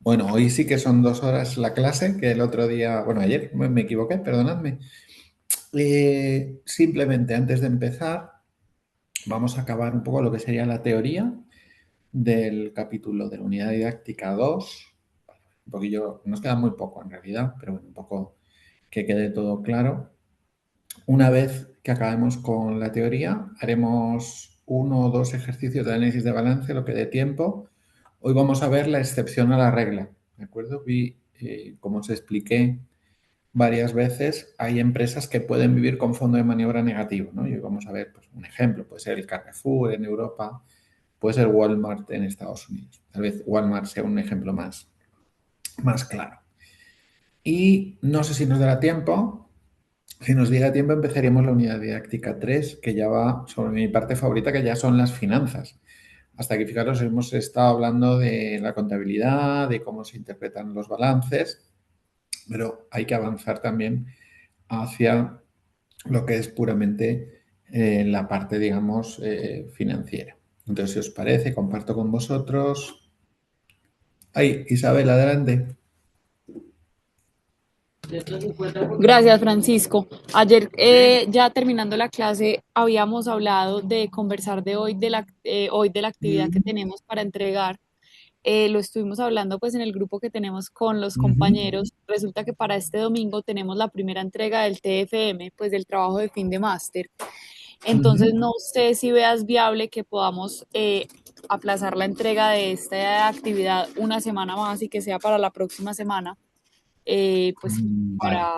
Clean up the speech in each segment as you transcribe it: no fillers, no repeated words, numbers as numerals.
Bueno, hoy sí que son 2 horas la clase, que el otro día, bueno, ayer me equivoqué, perdonadme. Simplemente antes de empezar, vamos a acabar un poco lo que sería la teoría del capítulo de la unidad didáctica 2. Un poquillo, nos queda muy poco en realidad, pero bueno, un poco que quede todo claro. Una vez que acabemos con la teoría, haremos 1 o 2 ejercicios de análisis de balance, lo que dé tiempo. Hoy vamos a ver la excepción a la regla, ¿de acuerdo? Como os expliqué varias veces, hay empresas que pueden vivir con fondo de maniobra negativo, ¿no? Y hoy vamos a ver pues, un ejemplo, puede ser el Carrefour en Europa, puede ser Walmart en Estados Unidos. Tal vez Walmart sea un ejemplo más claro. Y no sé si nos dará tiempo. Si nos diera tiempo, empezaríamos la unidad didáctica 3, que ya va sobre mi parte favorita, que ya son las finanzas. Hasta aquí, fijaros, hemos estado hablando de la contabilidad, de cómo se interpretan los balances, pero hay que avanzar también hacia lo que es puramente la parte, digamos, financiera. Entonces, si os parece, comparto con vosotros. Ay, Isabel, adelante. Gracias, Francisco. Ayer, ya terminando la clase, habíamos hablado de conversar de hoy de la actividad que tenemos para entregar. Lo estuvimos hablando pues en el grupo que tenemos con los Ujú. compañeros. Resulta que para este domingo tenemos la primera entrega del TFM, pues del trabajo de fin de máster. Entonces, Ujú. no sé si veas viable que podamos aplazar la entrega de esta actividad una semana más y que sea para la próxima semana. Pues Vale, para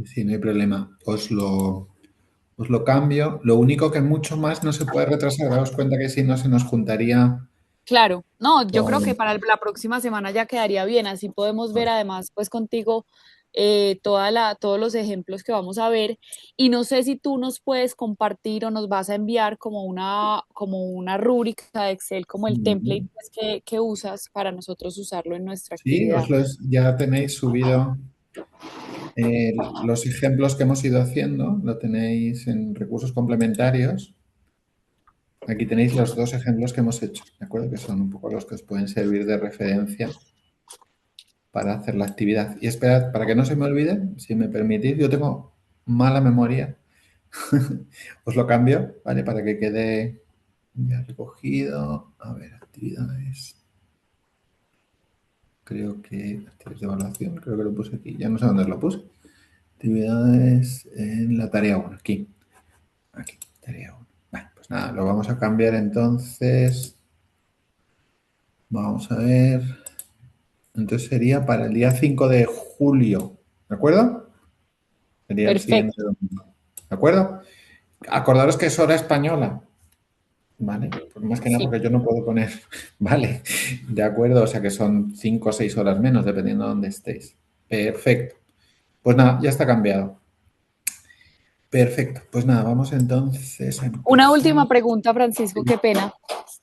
sí, no hay problema. Os lo cambio. Lo único que mucho más no se puede retrasar. Daos cuenta que si no se nos juntaría Claro, no, yo creo que con... para la próxima semana ya quedaría bien, así podemos ver además pues contigo todos los ejemplos que vamos a ver y no sé si tú nos puedes compartir o nos vas a enviar como una rúbrica de Excel, como el template pues, que usas para nosotros usarlo en nuestra Sí, actividad. ya tenéis subido los ejemplos que hemos ido haciendo. Lo tenéis en recursos complementarios. Aquí tenéis los 2 ejemplos que hemos hecho, ¿de acuerdo? Que son un poco los que os pueden servir de referencia para hacer la actividad. Y esperad, para que no se me olvide, si me permitís, yo tengo mala memoria. Os lo cambio, ¿vale? Para que quede ya recogido. A ver, actividades. Creo que actividades de evaluación, creo que lo puse aquí. Ya no sé dónde lo puse. Actividades en la tarea 1, aquí. Aquí, tarea 1. Vale, pues nada, lo vamos a cambiar entonces. Vamos a ver. Entonces sería para el día 5 de julio, ¿de acuerdo? Sería el siguiente Perfecto. domingo, ¿de acuerdo? Acordaros que es hora española, ¿vale? Pues más que nada Sí. porque yo no puedo poner, ¿vale? De acuerdo, o sea que son 5 o 6 horas menos, dependiendo de dónde estéis. Perfecto. Pues nada, ya está cambiado. Perfecto. Pues nada, vamos entonces a Una empezar. última pregunta, Francisco, qué pena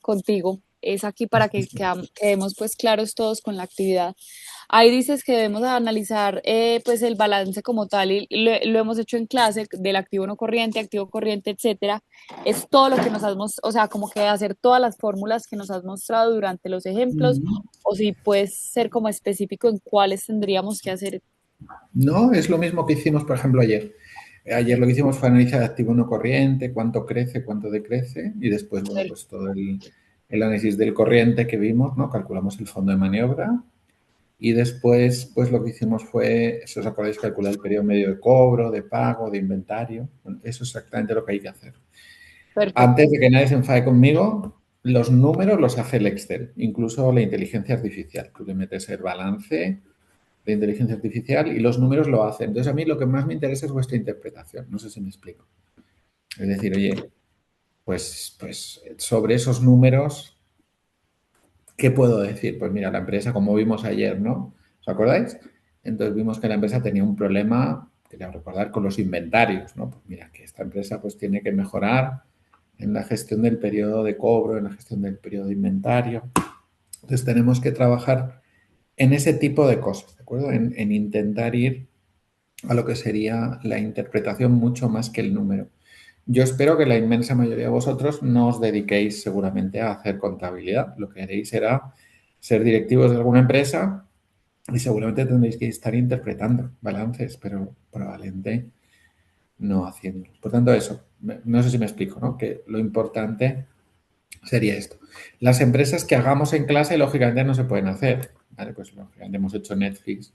contigo. Es aquí para que quedemos pues claros todos con la actividad. Ahí dices que debemos analizar pues el balance como tal y lo hemos hecho en clase del activo corriente, etcétera. Es todo lo que nos has mostrado, o sea, como que hacer todas las fórmulas que nos has mostrado durante los ejemplos Mm. o si puedes ser como específico en cuáles tendríamos que hacer. No, es lo mismo que hicimos, por ejemplo, ayer. Ayer lo que hicimos fue analizar activo no corriente, cuánto crece, cuánto decrece, y después, bueno, pues todo el análisis del corriente que vimos, ¿no? Calculamos el fondo de maniobra y después, pues lo que hicimos fue, si os acordáis, calcular el periodo medio de cobro, de pago, de inventario. Bueno, eso es exactamente lo que hay que hacer. Antes Perfecto. de que nadie se enfade conmigo, los números los hace el Excel, incluso la inteligencia artificial. Tú le metes el balance de inteligencia artificial y los números lo hacen. Entonces, a mí lo que más me interesa es vuestra interpretación. No sé si me explico. Es decir, oye, pues sobre esos números, ¿qué puedo decir? Pues mira, la empresa, como vimos ayer, ¿no? ¿Os acordáis? Entonces vimos que la empresa tenía un problema, quería recordar, con los inventarios, ¿no? Pues mira, que esta empresa pues tiene que mejorar en la gestión del periodo de cobro, en la gestión del periodo de inventario. Entonces tenemos que trabajar en ese tipo de cosas, ¿de acuerdo? En intentar ir a lo que sería la interpretación mucho más que el número. Yo espero que la inmensa mayoría de vosotros no os dediquéis seguramente a hacer contabilidad. Lo que haréis será ser directivos de alguna empresa y seguramente tendréis que estar interpretando balances, pero probablemente no haciéndolos. Por tanto, eso, no sé si me explico, ¿no? Que lo importante sería esto. Las empresas que hagamos en clase, lógicamente, no se pueden hacer, ¿vale? Pues lógicamente hemos hecho Netflix,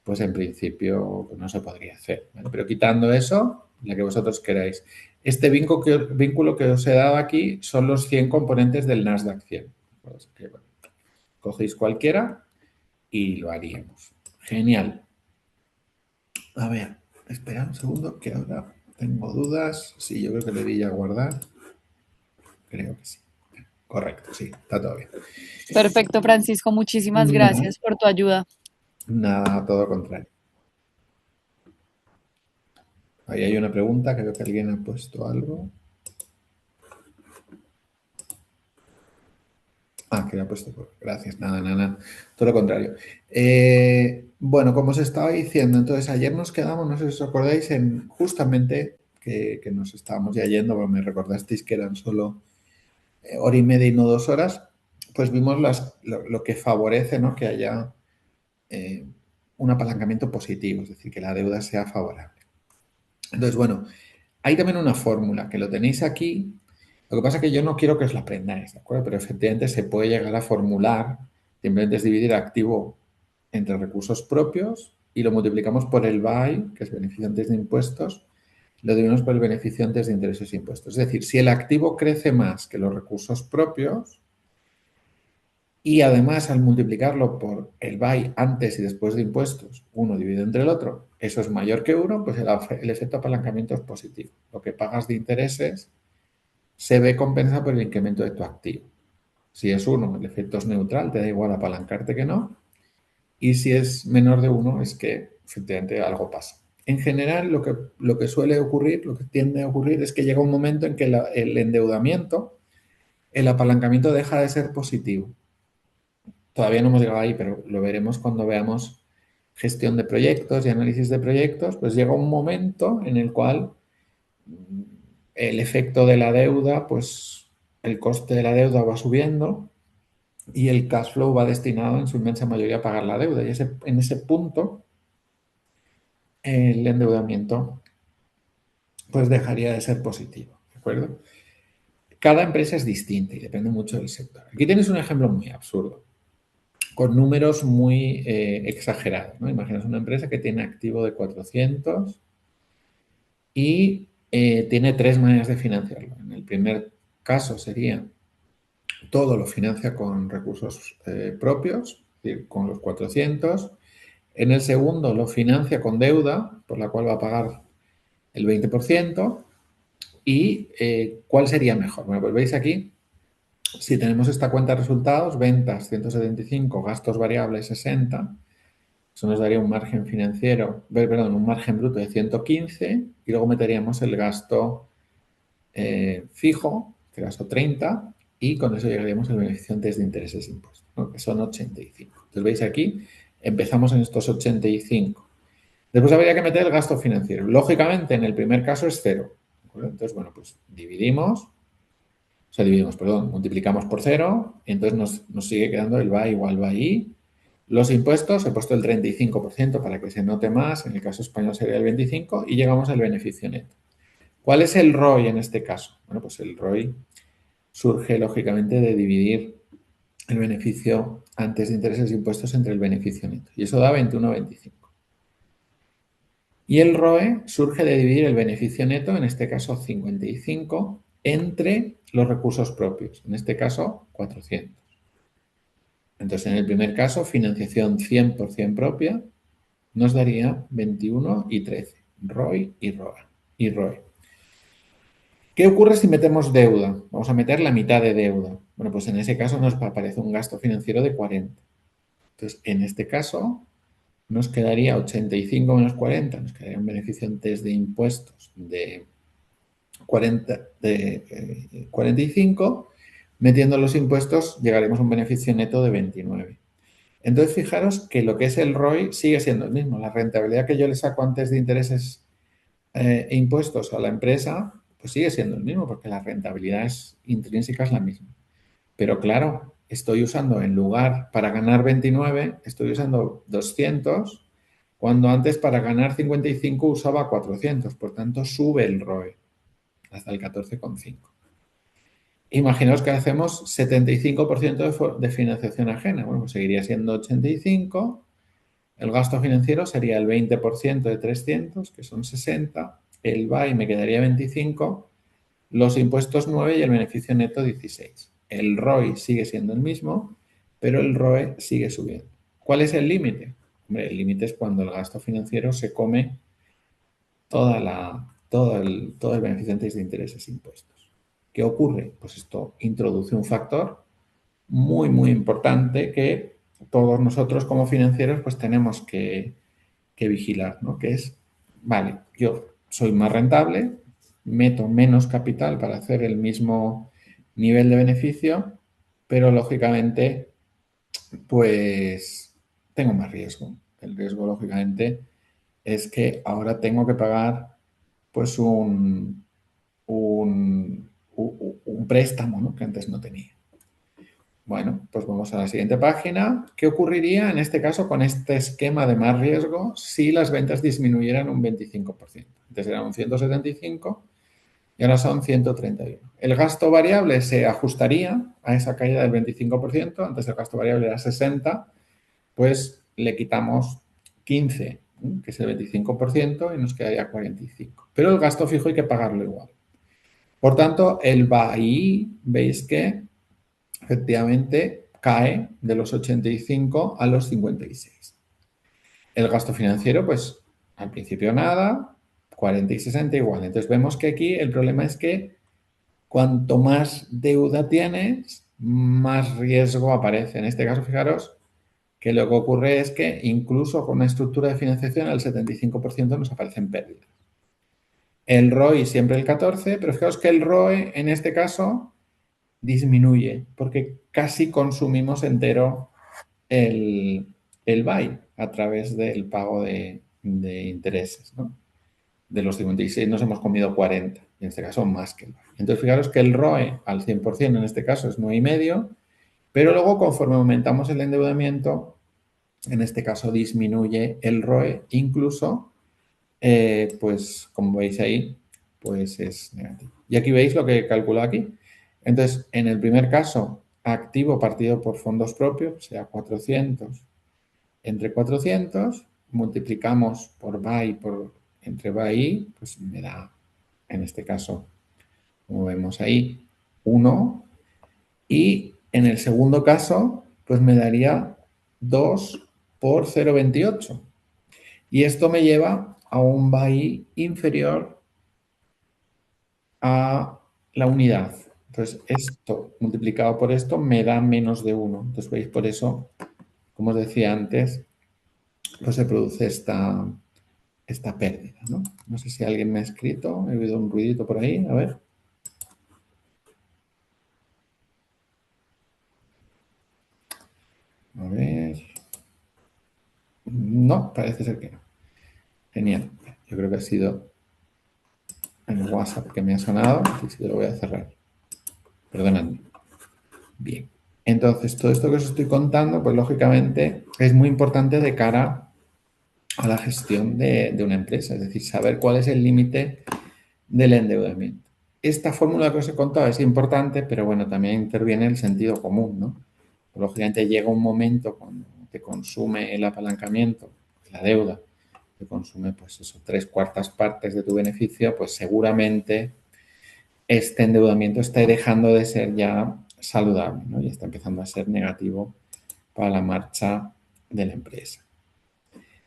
pues en principio pues, no se podría hacer, ¿vale? Pero quitando eso, la que vosotros queráis. Este vínculo que os he dado aquí son los 100 componentes del Nasdaq 100. Pues que, bueno, cogéis cualquiera y lo haríamos. Genial. A ver, espera un segundo que ahora tengo dudas. Sí, yo creo que le di ya a guardar. Creo que sí. Correcto, sí, está todo bien. Perfecto, Francisco, muchísimas Nada, gracias por tu ayuda. nada, todo lo contrario. Ahí hay una pregunta, creo que alguien ha puesto algo. Ah, que le ha puesto. Gracias, nada, nada, nada. Todo lo contrario. Bueno, como os estaba diciendo, entonces ayer nos quedamos, no sé si os acordáis, en justamente que nos estábamos ya yendo, porque me recordasteis que eran solo hora y media y no 2 horas, pues vimos lo que favorece, ¿no? Que haya eh, un apalancamiento positivo, es decir, que la deuda sea favorable. Entonces, bueno, hay también una fórmula que lo tenéis aquí. Lo que pasa es que yo no quiero que os la aprendáis, ¿de acuerdo? Pero efectivamente se puede llegar a formular, simplemente es dividir activo entre recursos propios y lo multiplicamos por el BAI, que es beneficio antes de impuestos, lo dividimos por el beneficio antes de intereses e impuestos. Es decir, si el activo crece más que los recursos propios, y además, al multiplicarlo por el BAI antes y después de impuestos, uno dividido entre el otro, eso es mayor que uno, pues el efecto apalancamiento es positivo. Lo que pagas de intereses se ve compensado por el incremento de tu activo. Si es uno, el efecto es neutral, te da igual apalancarte que no. Y si es menor de uno, es que efectivamente algo pasa. En general, lo que suele ocurrir, lo que tiende a ocurrir es que llega un momento en que el endeudamiento, el apalancamiento deja de ser positivo. Todavía no hemos llegado ahí, pero lo veremos cuando veamos gestión de proyectos y análisis de proyectos, pues llega un momento en el cual el efecto de la deuda, pues el coste de la deuda va subiendo y el cash flow va destinado en su inmensa mayoría a pagar la deuda. Y en ese punto el endeudamiento pues dejaría de ser positivo, ¿de acuerdo? Cada empresa es distinta y depende mucho del sector. Aquí tienes un ejemplo muy absurdo, con números muy exagerados, ¿no? Imaginas una empresa que tiene activo de 400 y tiene tres maneras de financiarlo. En el primer caso sería todo lo financia con recursos propios, es decir, con los 400. En el segundo lo financia con deuda, por la cual va a pagar el 20%. ¿Y cuál sería mejor? Bueno, pues veis aquí, si tenemos esta cuenta de resultados, ventas 175, gastos variables 60, eso nos daría un margen financiero, perdón, un margen bruto de 115 y luego meteríamos el gasto fijo, este gasto 30, y con eso llegaríamos al beneficio antes de intereses e impuestos, ¿no? Que son 85. Entonces veis aquí, empezamos en estos 85. Después habría que meter el gasto financiero. Lógicamente, en el primer caso es cero. Entonces, bueno, pues perdón, multiplicamos por cero y entonces nos sigue quedando el va igual va y los impuestos, he puesto el 35% para que se note más, en el caso español sería el 25% y llegamos al beneficio neto. ¿Cuál es el ROI en este caso? Bueno, pues el ROI surge lógicamente de dividir el beneficio antes de intereses e impuestos entre el beneficio neto y eso da 21,25. Y el ROE surge de dividir el beneficio neto, en este caso 55, entre los recursos propios, en este caso 400. Entonces, en el primer caso, financiación 100% propia, nos daría 21 y 13, ROI y ROE. ¿Qué ocurre si metemos deuda? Vamos a meter la mitad de deuda. Bueno, pues en ese caso nos aparece un gasto financiero de 40. Entonces, en este caso, nos quedaría 85 menos 40, nos quedaría un beneficio antes de impuestos de 45, metiendo los impuestos llegaremos a un beneficio neto de 29. Entonces, fijaros que lo que es el ROI sigue siendo el mismo. La rentabilidad que yo le saco antes de intereses e impuestos a la empresa, pues sigue siendo el mismo, porque la rentabilidad intrínseca es la misma. Pero claro, estoy usando en lugar para ganar 29, estoy usando 200, cuando antes para ganar 55 usaba 400. Por tanto, sube el ROE hasta el 14,5. Imaginaos que hacemos 75% de financiación ajena. Bueno, pues seguiría siendo 85. El gasto financiero sería el 20% de 300, que son 60. El BAI me quedaría 25. Los impuestos 9 y el beneficio neto 16. El ROI sigue siendo el mismo, pero el ROE sigue subiendo. ¿Cuál es el límite? Hombre, el límite es cuando el gasto financiero se come todo el beneficio antes de intereses e impuestos. ¿Qué ocurre? Pues esto introduce un factor muy, muy importante que todos nosotros como financieros pues tenemos que vigilar, ¿no? Que es, vale, yo soy más rentable, meto menos capital para hacer el mismo nivel de beneficio, pero lógicamente, pues tengo más riesgo. El riesgo, lógicamente, es que ahora tengo que pagar pues un préstamo, ¿no? Que antes no tenía. Bueno, pues vamos a la siguiente página. ¿Qué ocurriría en este caso con este esquema de más riesgo si las ventas disminuyeran un 25%? Antes eran un 175 y ahora son 131. El gasto variable se ajustaría a esa caída del 25%. Antes el gasto variable era 60, pues le quitamos 15, que es el 25%, y nos quedaría 45. Pero el gasto fijo hay que pagarlo igual. Por tanto, el BAI, veis que efectivamente cae de los 85 a los 56. El gasto financiero, pues al principio nada, 40 y 60 igual. Entonces vemos que aquí el problema es que cuanto más deuda tienes, más riesgo aparece. En este caso, fijaros que lo que ocurre es que incluso con una estructura de financiación al 75% nos aparecen pérdidas. El ROI siempre el 14, pero fijaos que el ROE en este caso disminuye porque casi consumimos entero el BAI a través del pago de intereses, ¿no? De los 56 nos hemos comido 40, en este caso más que el BAI. Entonces, fijaros que el ROE al 100% en este caso es 9,5, pero luego conforme aumentamos el endeudamiento, en este caso disminuye el ROE, incluso, pues como veis ahí, pues es negativo. Y aquí veis lo que calculo aquí. Entonces, en el primer caso, activo partido por fondos propios, o sea, 400 entre 400, multiplicamos por BAI, entre BAI, pues me da, en este caso, como vemos ahí, 1. Y en el segundo caso, pues me daría 2 por 0,28. Y esto me lleva a un BAI inferior a la unidad. Entonces, esto multiplicado por esto me da menos de 1. Entonces, veis, por eso, como os decía antes, pues se produce esta pérdida, ¿no? No sé si alguien me ha escrito, he oído un ruidito por ahí, a ver. A ver. No, parece ser que no. Genial. Yo creo que ha sido el WhatsApp que me ha sonado, así que lo voy a cerrar. Perdonadme. Bien. Entonces, todo esto que os estoy contando, pues lógicamente es muy importante de cara a la gestión de una empresa, es decir, saber cuál es el límite del endeudamiento. Esta fórmula que os he contado es importante, pero bueno, también interviene el sentido común, ¿no? Lógicamente llega un momento cuando te consume el apalancamiento, la deuda, te consume pues eso, 3/4 partes de tu beneficio, pues seguramente este endeudamiento está dejando de ser ya saludable, ¿no? Y está empezando a ser negativo para la marcha de la empresa.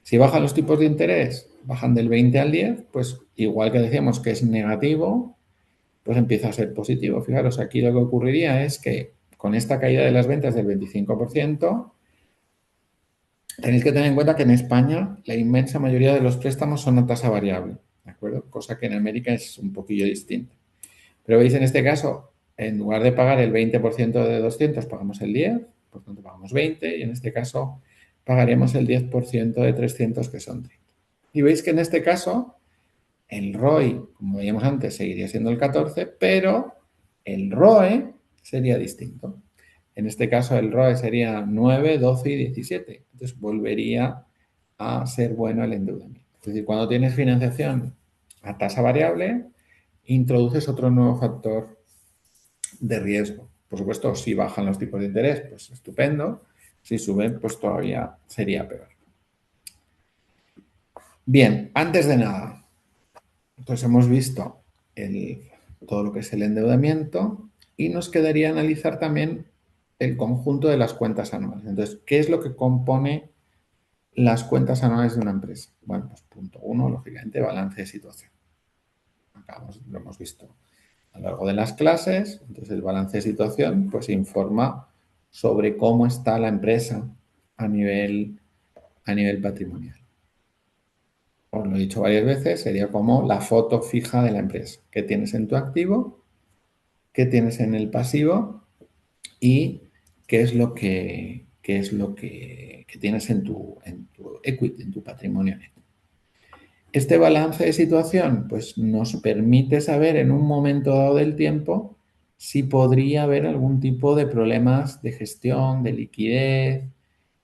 Si bajan los tipos de interés, bajan del 20 al 10, pues igual que decíamos que es negativo, pues empieza a ser positivo. Fijaros, aquí lo que ocurriría es que con esta caída de las ventas del 25%, tenéis que tener en cuenta que en España la inmensa mayoría de los préstamos son a tasa variable, ¿de acuerdo? Cosa que en América es un poquillo distinta. Pero veis, en este caso, en lugar de pagar el 20% de 200, pagamos el 10, por tanto pagamos 20, y en este caso pagaremos el 10% de 300, que son 30. Y veis que en este caso el ROI, como veíamos antes, seguiría siendo el 14, pero el ROE sería distinto. En este caso el ROE sería 9, 12 y 17. Entonces volvería a ser bueno el endeudamiento. Es decir, cuando tienes financiación a tasa variable, introduces otro nuevo factor de riesgo. Por supuesto, si bajan los tipos de interés, pues estupendo. Si suben, pues todavía sería peor. Bien, antes de nada, pues hemos visto todo lo que es el endeudamiento y nos quedaría analizar también el conjunto de las cuentas anuales. Entonces, ¿qué es lo que compone las cuentas anuales de una empresa? Bueno, pues punto uno, lógicamente, balance de situación. Lo hemos visto a lo largo de las clases. Entonces, el balance de situación pues informa sobre cómo está la empresa a nivel patrimonial. Os lo he dicho varias veces, sería como la foto fija de la empresa. ¿Qué tienes en tu activo? ¿Qué tienes en el pasivo? Y qué es lo que tienes en tu equity, en tu patrimonio neto. Este balance de situación pues, nos permite saber en un momento dado del tiempo si podría haber algún tipo de problemas de gestión, de liquidez,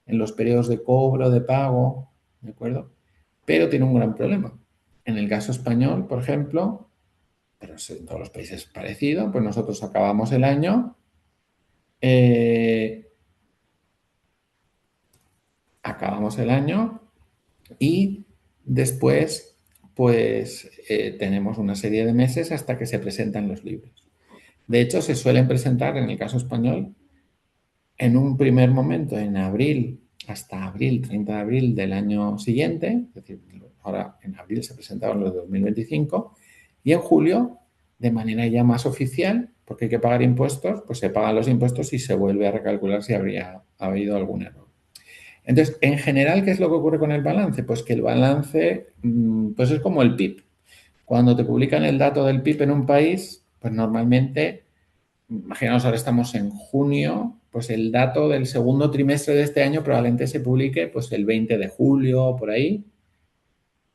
en los periodos de cobro, de pago, ¿de acuerdo? Pero tiene un gran problema. En el caso español, por ejemplo, pero en todos los países es parecido, pues nosotros eh, acabamos el año y después pues tenemos una serie de meses hasta que se presentan los libros. De hecho, se suelen presentar, en el caso español, en un primer momento en abril, hasta abril, 30 de abril del año siguiente, es decir, ahora en abril se presentaron los de 2025, y en julio, de manera ya más oficial, porque hay que pagar impuestos, pues se pagan los impuestos y se vuelve a recalcular si habría habido algún error. Entonces, en general, ¿qué es lo que ocurre con el balance? Pues que el balance pues es como el PIB. Cuando te publican el dato del PIB en un país, pues normalmente, imaginaos ahora estamos en junio, pues el dato del segundo trimestre de este año probablemente se publique pues el 20 de julio o por ahí,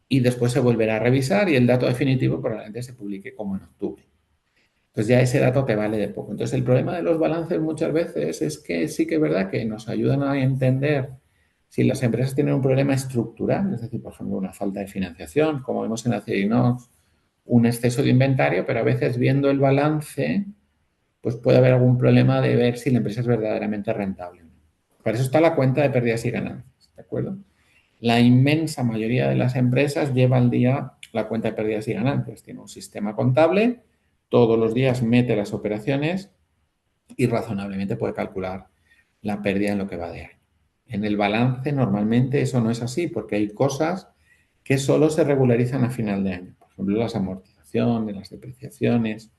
y después se volverá a revisar y el dato definitivo probablemente se publique como en octubre. Entonces ya ese dato te vale de poco. Entonces el problema de los balances muchas veces es que sí que es verdad que nos ayudan a entender si las empresas tienen un problema estructural, es decir, por ejemplo, una falta de financiación, como vemos en Acerinox, un exceso de inventario, pero a veces viendo el balance, pues puede haber algún problema de ver si la empresa es verdaderamente rentable. Para eso está la cuenta de pérdidas y ganancias, ¿de acuerdo? La inmensa mayoría de las empresas lleva al día la cuenta de pérdidas y ganancias. Tiene un sistema contable, todos los días mete las operaciones y razonablemente puede calcular la pérdida en lo que va de año. En el balance normalmente eso no es así porque hay cosas que solo se regularizan a final de año. Por ejemplo, las amortizaciones, las depreciaciones.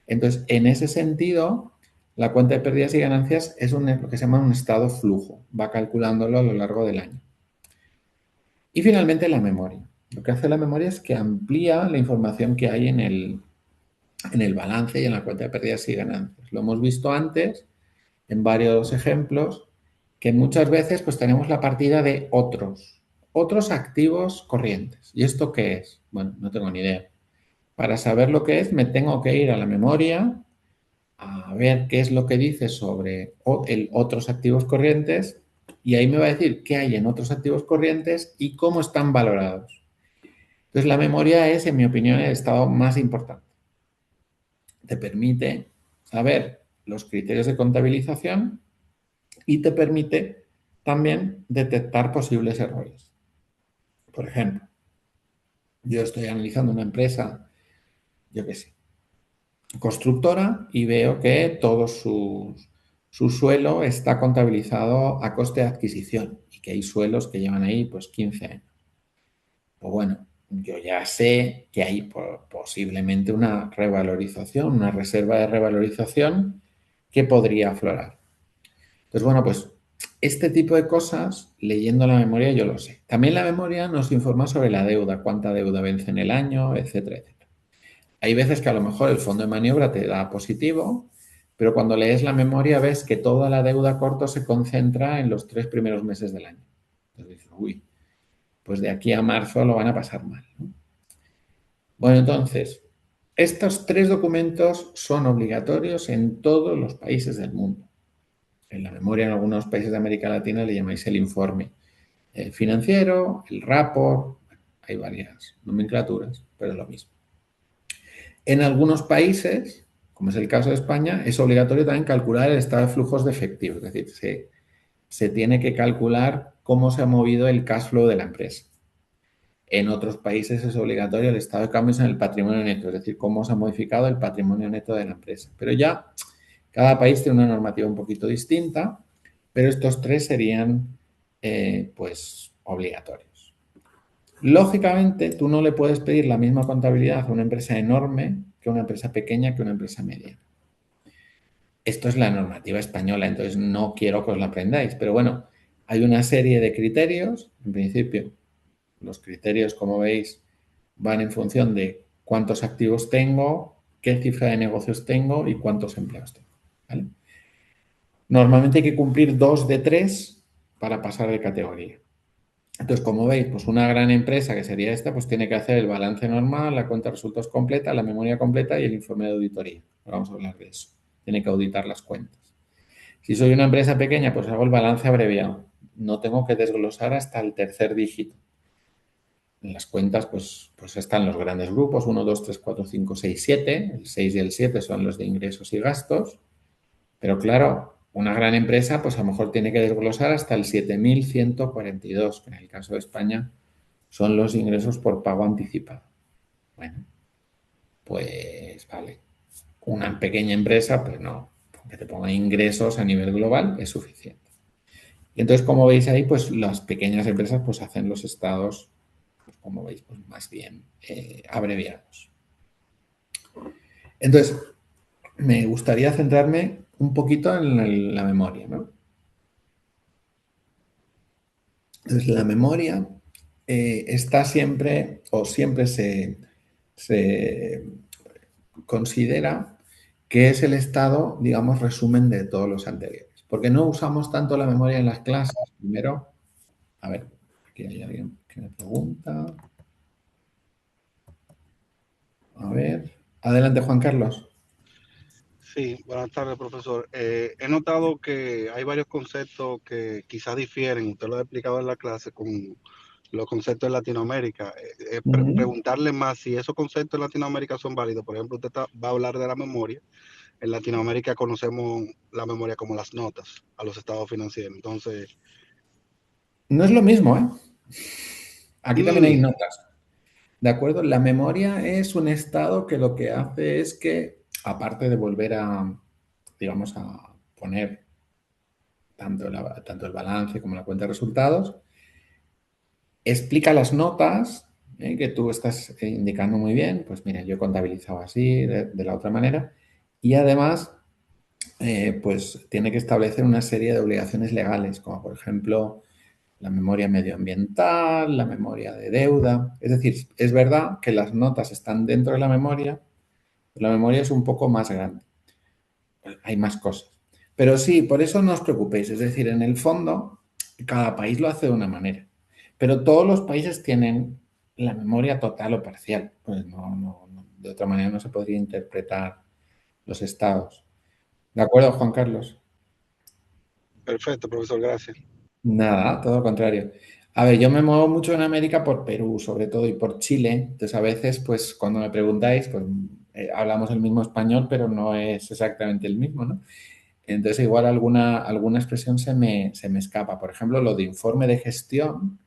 Entonces, en ese sentido, la cuenta de pérdidas y ganancias es lo que se llama un estado flujo. Va calculándolo a lo largo del año. Y finalmente la memoria. Lo que hace la memoria es que amplía la información que hay en el balance y en la cuenta de pérdidas y ganancias. Lo hemos visto antes en varios ejemplos que muchas veces pues tenemos la partida de otros activos corrientes. ¿Y esto qué es? Bueno, no tengo ni idea. Para saber lo que es me tengo que ir a la memoria a ver qué es lo que dice sobre otros activos corrientes y ahí me va a decir qué hay en otros activos corrientes y cómo están valorados. Entonces, la memoria es, en mi opinión, el estado más importante. Te permite saber los criterios de contabilización y te permite también detectar posibles errores. Por ejemplo, yo estoy analizando una empresa, yo qué sé, constructora y veo que todo su suelo está contabilizado a coste de adquisición y que hay suelos que llevan ahí pues 15 años. Pues bueno, yo ya sé que hay posiblemente una revalorización, una reserva de revalorización que podría aflorar. Entonces, bueno, pues este tipo de cosas, leyendo la memoria, yo lo sé. También la memoria nos informa sobre la deuda, cuánta deuda vence en el año, etcétera, etcétera. Hay veces que a lo mejor el fondo de maniobra te da positivo, pero cuando lees la memoria ves que toda la deuda a corto se concentra en los 3 primeros meses del año. Entonces dices, uy, pues de aquí a marzo lo van a pasar mal, ¿no? Bueno, entonces, estos tres documentos son obligatorios en todos los países del mundo. En la memoria en algunos países de América Latina le llamáis el informe financiero, el rapport, hay varias nomenclaturas, pero es lo mismo. En algunos países, como es el caso de España, es obligatorio también calcular el estado de flujos de efectivo, es decir, se tiene que calcular cómo se ha movido el cash flow de la empresa. En otros países es obligatorio el estado de cambios en el patrimonio neto, es decir, cómo se ha modificado el patrimonio neto de la empresa. Pero ya cada país tiene una normativa un poquito distinta, pero estos tres serían pues obligatorios. Lógicamente, tú no le puedes pedir la misma contabilidad a una empresa enorme que a una empresa pequeña que a una empresa media. Esto es la normativa española, entonces no quiero que os la aprendáis, pero bueno, hay una serie de criterios, en principio, los criterios, como veis, van en función de cuántos activos tengo, qué cifra de negocios tengo y cuántos empleados tengo. ¿Vale? Normalmente hay que cumplir 2 de 3 para pasar de categoría. Entonces, como veis, pues una gran empresa que sería esta, pues tiene que hacer el balance normal, la cuenta de resultados completa, la memoria completa y el informe de auditoría. Vamos a hablar de eso. Tiene que auditar las cuentas. Si soy una empresa pequeña, pues hago el balance abreviado. No tengo que desglosar hasta el tercer dígito. En las cuentas, pues están los grandes grupos, 1, 2, 3, 4, 5, 6, 7. El 6 y el 7 son los de ingresos y gastos. Pero claro, una gran empresa, pues a lo mejor tiene que desglosar hasta el 7.142, que en el caso de España son los ingresos por pago anticipado. Bueno, pues vale. Una pequeña empresa, pues no, que te ponga ingresos a nivel global es suficiente. Y entonces, como veis ahí, pues las pequeñas empresas pues hacen los estados, pues, como veis, pues más bien abreviados. Entonces, me gustaría centrarme un poquito en la memoria, ¿no? Entonces, la memoria está siempre, o siempre se considera que es el estado, digamos, resumen de todos los anteriores. Porque no usamos tanto la memoria en las clases. Primero, a ver, aquí hay alguien que me pregunta. A ver, adelante, Juan Carlos. Sí, buenas tardes, profesor. He notado que hay varios conceptos que quizás difieren, usted lo ha explicado en la clase, con los conceptos de Latinoamérica. Preguntarle más si esos conceptos en Latinoamérica son válidos. Por ejemplo, va a hablar de la memoria. En Latinoamérica conocemos la memoria como las notas a los estados financieros. Entonces, No es lo mismo, ¿eh? Aquí también hay mm, notas. ¿De acuerdo? La memoria es un estado que lo que hace es que, aparte de volver a, digamos, a poner tanto el balance como la cuenta de resultados, explica las notas que tú estás indicando muy bien. Pues mira, yo he contabilizado así, de la otra manera. Y además, pues tiene que establecer una serie de obligaciones legales, como por ejemplo la memoria medioambiental, la memoria de deuda. Es decir, es verdad que las notas están dentro de la memoria, pero la memoria es un poco más grande. Hay más cosas. Pero sí, por eso no os preocupéis. Es decir, en el fondo, cada país lo hace de una manera. Pero todos los países tienen la memoria total o parcial. Pues de otra manera no se podría interpretar los estados. ¿De acuerdo, Juan Carlos? perfecto, profesor, gracias. Nada, todo lo contrario. A ver, yo me muevo mucho en América por Perú, sobre todo, y por Chile. Entonces, a veces, pues, cuando me preguntáis, pues, hablamos el mismo español, pero no es exactamente el mismo, ¿no? Entonces, igual alguna expresión se me escapa. Por ejemplo, lo de informe de gestión,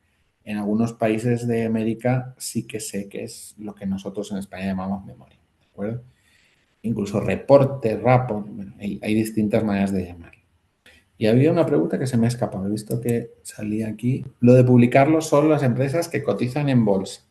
en algunos países de América sí que sé que es lo que nosotros en España llamamos memoria, ¿de acuerdo? Incluso reporte, rapport, bueno, hay distintas maneras de llamarlo. Y había una pregunta que se me ha escapado. He visto que salía aquí. Lo de publicarlo son las empresas que cotizan en bolsa.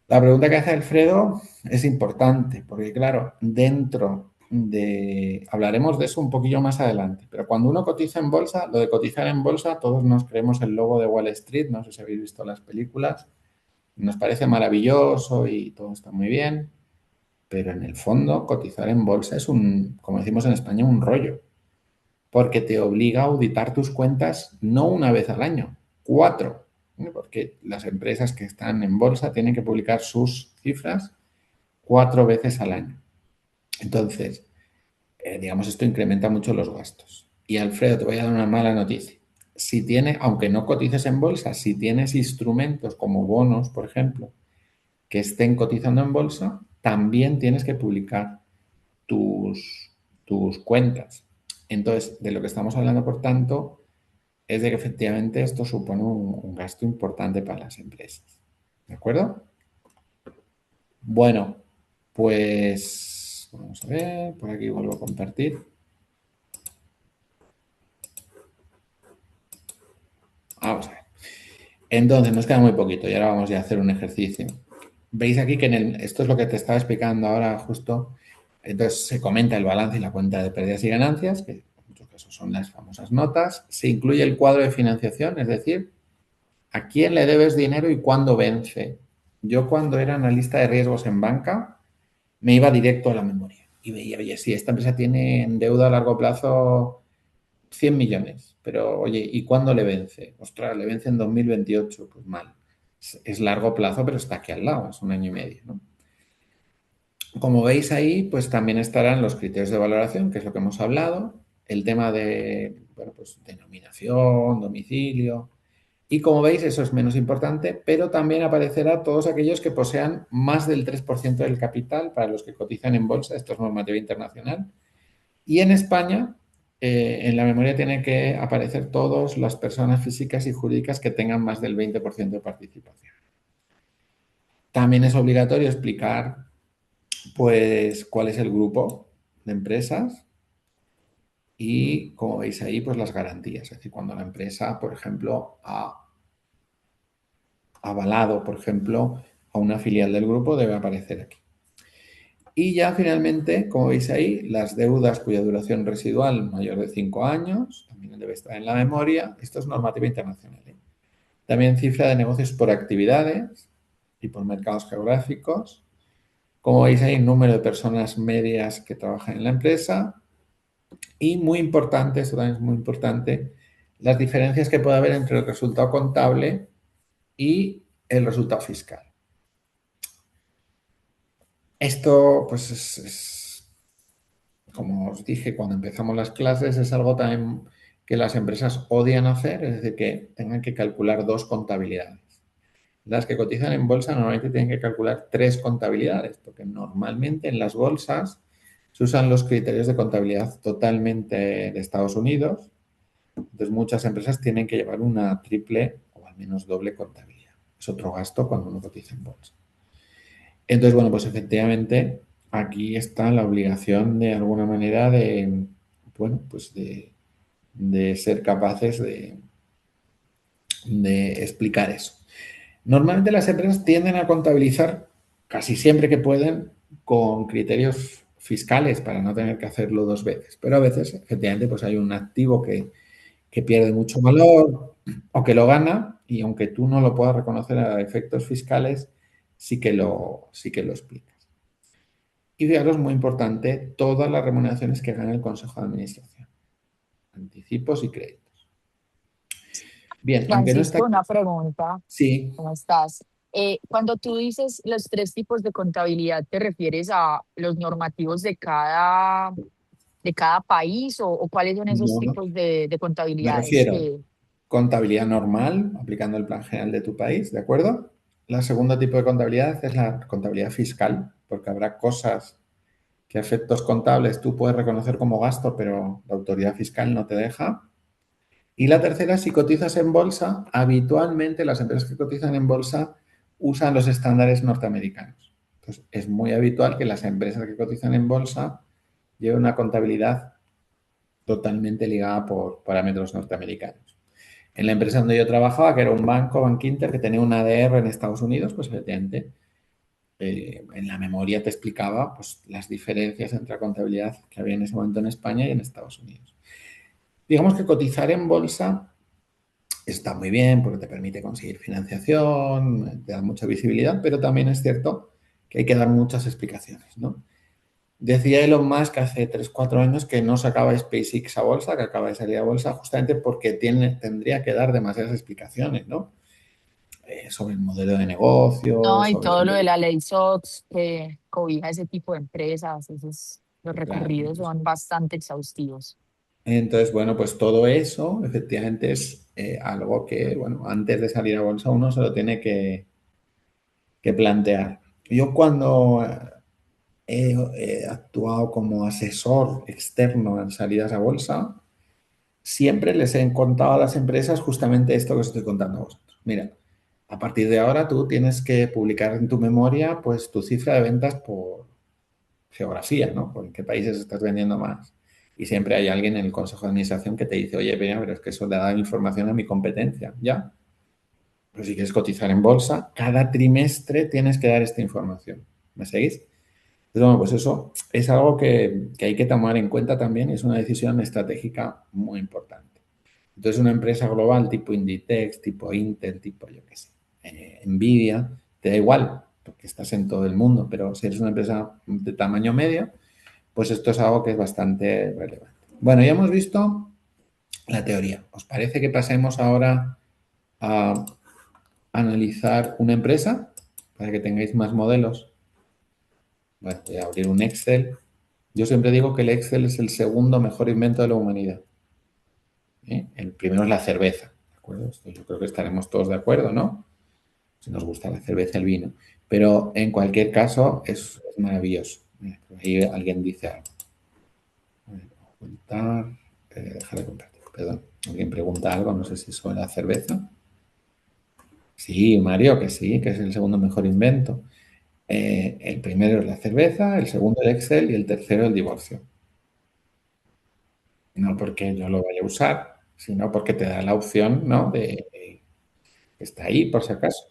La pregunta que hace Alfredo es importante, porque claro, dentro de... Hablaremos de eso un poquillo más adelante, pero cuando uno cotiza en bolsa, lo de cotizar en bolsa, todos nos creemos el logo de Wall Street, no sé si habéis visto las películas, nos parece maravilloso y todo está muy bien, pero en el fondo cotizar en bolsa es un, como decimos en España, un rollo, porque te obliga a auditar tus cuentas no una vez al año, 4, ¿no? Porque las empresas que están en bolsa tienen que publicar sus cifras 4 veces al año. Entonces, digamos, esto incrementa mucho los gastos. Y Alfredo, te voy a dar una mala noticia. Si tiene, aunque no cotices en bolsa, si tienes instrumentos como bonos, por ejemplo, que estén cotizando en bolsa, también tienes que publicar tus cuentas. Entonces, de lo que estamos hablando, por tanto, es de que efectivamente esto supone un gasto importante para las empresas. ¿De acuerdo? Bueno, pues vamos a ver, por aquí vuelvo a compartir. Vamos a ver. Entonces, nos queda muy poquito y ahora vamos ya a hacer un ejercicio. Veis aquí que esto es lo que te estaba explicando ahora justo. Entonces, se comenta el balance y la cuenta de pérdidas y ganancias, que en muchos casos son las famosas notas. Se incluye el cuadro de financiación, es decir, a quién le debes dinero y cuándo vence. Yo cuando era analista de riesgos en banca, me iba directo a la memoria y veía, oye, si esta empresa tiene en deuda a largo plazo 100 millones, pero oye, ¿y cuándo le vence? Ostras, le vence en 2028, pues mal. Es largo plazo, pero está aquí al lado, es un año y medio, ¿no? Como veis ahí, pues también estarán los criterios de valoración, que es lo que hemos hablado, el tema de, bueno, pues denominación, domicilio, y como veis, eso es menos importante, pero también aparecerá todos aquellos que posean más del 3% del capital para los que cotizan en bolsa, esto es normativa internacional. Y en España, en la memoria tienen que aparecer todas las personas físicas y jurídicas que tengan más del 20% de participación. También es obligatorio explicar, pues, cuál es el grupo de empresas y, como veis ahí, pues las garantías. Es decir, cuando la empresa, por ejemplo, ha avalado, por ejemplo, a una filial del grupo, debe aparecer aquí. Y ya finalmente, como veis ahí, las deudas cuya duración residual mayor de 5 años, también debe estar en la memoria. Esto es normativa internacional, ¿eh? También cifra de negocios por actividades y por mercados geográficos. Como veis ahí, número de personas medias que trabajan en la empresa. Y muy importante, esto también es muy importante, las diferencias que puede haber entre el resultado contable y el resultado fiscal. Esto, pues, como os dije cuando empezamos las clases, es algo también que las empresas odian hacer, es decir, que tengan que calcular dos contabilidades. Las que cotizan en bolsa normalmente tienen que calcular tres contabilidades, porque normalmente en las bolsas se usan los criterios de contabilidad totalmente de Estados Unidos. Entonces, muchas empresas tienen que llevar una triple o al menos doble contabilidad. Es otro gasto cuando uno cotiza en bolsa. Entonces, bueno, pues efectivamente aquí está la obligación de alguna manera de, bueno, pues de ser capaces de explicar eso. Normalmente las empresas tienden a contabilizar casi siempre que pueden con criterios fiscales para no tener que hacerlo dos veces, pero a veces efectivamente pues hay un activo que pierde mucho valor o que lo gana y aunque tú no lo puedas reconocer a efectos fiscales, sí que lo explicas. Y fijaros, muy importante, todas las remuneraciones que gana el Consejo de Administración, anticipos y créditos. Bien, aunque no está Francisco, aquí, una pregunta. sí, ¿Cómo estás? Cuando tú dices los tres tipos de contabilidad, ¿te refieres a los normativos de cada país o cuáles son esos no, no. tipos de Me contabilidades refiero que... contabilidad normal, aplicando el plan general de tu país, ¿de acuerdo? La segundo tipo de contabilidad es la contabilidad fiscal, porque habrá cosas que a efectos contables tú puedes reconocer como gasto, pero la autoridad fiscal no te deja. Y la tercera, si cotizas en bolsa, habitualmente las empresas que cotizan en bolsa usan los estándares norteamericanos. Entonces, es muy habitual que las empresas que cotizan en bolsa lleven una contabilidad totalmente ligada por parámetros norteamericanos. En la empresa donde yo trabajaba, que era un banco, Bankinter, que tenía una ADR en Estados Unidos, pues efectivamente en la memoria te explicaba pues, las diferencias entre la contabilidad que había en ese momento en España y en Estados Unidos. Digamos que cotizar en bolsa está muy bien porque te permite conseguir financiación, te da mucha visibilidad, pero también es cierto que hay que dar muchas explicaciones, ¿no? Decía Elon Musk hace 3 4 años que no sacaba SpaceX a bolsa, que acaba de salir a bolsa, justamente porque tendría que dar demasiadas explicaciones, ¿no? Sobre el modelo de negocio, No, y sobre todo lo dónde... de la ley SOX que cobija ese tipo de empresas, eso es... Los Claro. recorridos son bastante exhaustivos. Entonces, bueno, pues todo eso efectivamente es algo que, bueno, antes de salir a bolsa uno se lo tiene que plantear. Yo cuando he actuado como asesor externo en salidas a bolsa, siempre les he contado a las empresas justamente esto que os estoy contando a vosotros. Mira, a partir de ahora tú tienes que publicar en tu memoria pues tu cifra de ventas por geografía, ¿no? Por en qué países estás vendiendo más. Y siempre hay alguien en el consejo de administración que te dice, oye, mira, pero es que eso le da información a mi competencia, ¿ya? Pero si quieres cotizar en bolsa, cada trimestre tienes que dar esta información. ¿Me seguís? Entonces, bueno, pues eso es algo que hay que tomar en cuenta también, es una decisión estratégica muy importante. Entonces, una empresa global tipo Inditex, tipo Intel, tipo, yo qué sé, Nvidia, te da igual, porque estás en todo el mundo, pero si eres una empresa de tamaño medio, pues esto es algo que es bastante relevante. Bueno, ya hemos visto la teoría. ¿Os parece que pasemos ahora a analizar una empresa para que tengáis más modelos? Bueno, voy a abrir un Excel. Yo siempre digo que el Excel es el segundo mejor invento de la humanidad. ¿Eh? El primero es la cerveza, ¿de acuerdo? Esto yo creo que estaremos todos de acuerdo, ¿no? Si nos gusta la cerveza, el vino. Pero en cualquier caso es maravilloso. Mira, por ahí alguien dice algo. A ver, ocultar, dejar de compartir, perdón. Alguien pregunta algo, no sé si sobre la cerveza. Sí, Mario, que sí, que es el segundo mejor invento. El primero es la cerveza, el segundo el Excel y el tercero el divorcio. No porque yo lo vaya a usar, sino porque te da la opción, ¿no? Que está ahí, por si acaso.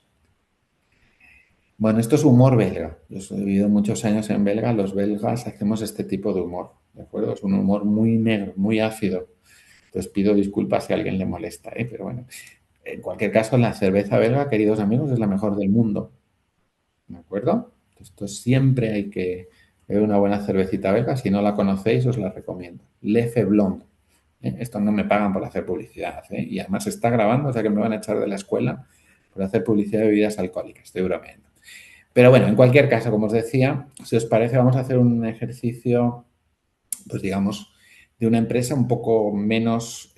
Bueno, esto es humor belga. Yo he vivido muchos años en belga. Los belgas hacemos este tipo de humor, ¿de acuerdo? Es un humor muy negro, muy ácido. Entonces pido disculpas si a alguien le molesta, ¿eh? Pero bueno, en cualquier caso, la cerveza belga, queridos amigos, es la mejor del mundo, ¿de acuerdo? Esto siempre hay que beber una buena cervecita belga. Si no la conocéis, os la recomiendo. Leffe Blonde. Esto no me pagan por hacer publicidad, ¿eh? Y además se está grabando, o sea que me van a echar de la escuela por hacer publicidad de bebidas alcohólicas. Estoy bromeando. Pero bueno, en cualquier caso, como os decía, si os parece, vamos a hacer un ejercicio, pues digamos, de una empresa un poco menos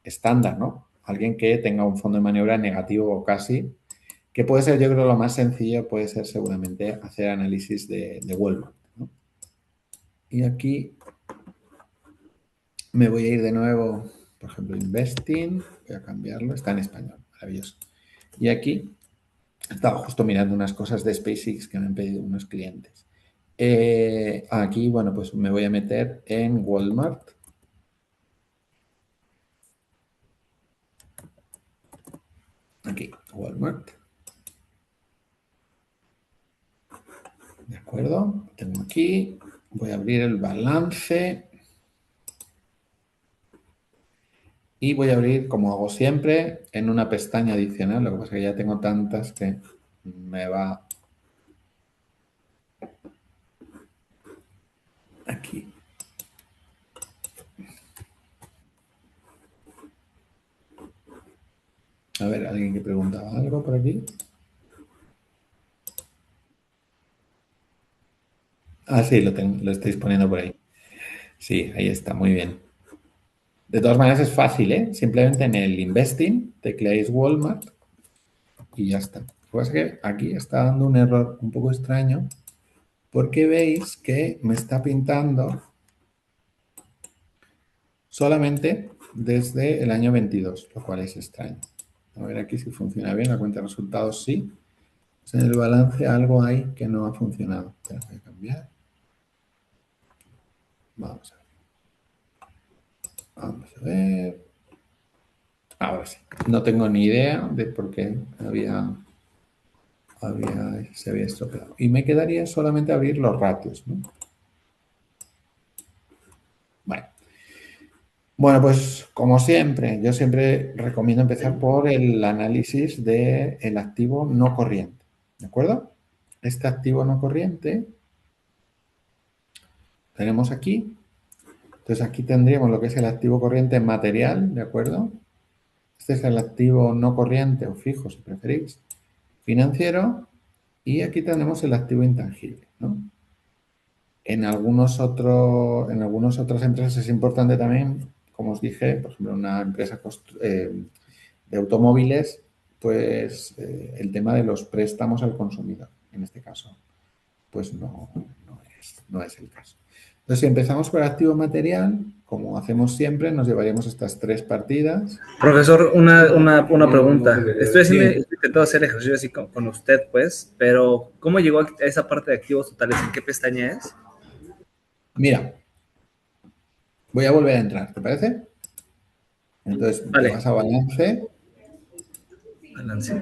estándar, ¿no? Alguien que tenga un fondo de maniobra negativo o casi, que puede ser, yo creo, lo más sencillo, puede ser seguramente hacer análisis de Walmart, ¿no? Y aquí me voy a ir de nuevo, por ejemplo, Investing, voy a cambiarlo, está en español, maravilloso. Y aquí estaba justo mirando unas cosas de SpaceX que me han pedido unos clientes. Aquí, bueno, pues me voy a meter en Walmart. Aquí, Walmart. ¿De acuerdo? Tengo aquí. Voy a abrir el balance. Y voy a abrir, como hago siempre, en una pestaña adicional. Lo que pasa es que ya tengo tantas que me va aquí. A ver, alguien que preguntaba algo por aquí. Ah, sí, lo estáis poniendo por ahí. Sí, ahí está, muy bien. De todas maneras es fácil, ¿eh? Simplemente en el Investing tecleáis Walmart y ya está. Lo que pasa es que aquí está dando un error un poco extraño porque veis que me está pintando solamente desde el año 22, lo cual es extraño. A ver aquí si funciona bien, la cuenta de resultados sí. Pues en el balance algo hay que no ha funcionado. Espera, voy a cambiar. Vamos a ver. Vamos a ver. Ahora sí. No tengo ni idea de por qué se había estropeado. Y me quedaría solamente abrir los ratios, ¿no? Bueno, pues como siempre, yo siempre recomiendo empezar por el análisis del activo no corriente, ¿de acuerdo? Este activo no corriente tenemos aquí. Entonces aquí tendríamos lo que es el activo corriente material, ¿de acuerdo? Este es el activo no corriente o fijo, si preferís, financiero. Y aquí tenemos el activo intangible, ¿no? En algunas otras empresas es importante también, como os dije, por ejemplo, una empresa de automóviles, pues el tema de los préstamos al consumidor. En este caso, pues no es el caso. Entonces, si empezamos por activo material, como hacemos siempre, nos llevaríamos estas tres partidas. Profesor, una pregunta. Estoy Sí. intentando hacer ejercicio así con usted, pues, pero ¿cómo llegó a esa parte de activos totales? ¿En qué pestaña es? Mira, voy a volver a entrar, ¿te parece? Entonces, te Vale, vas a balance balance.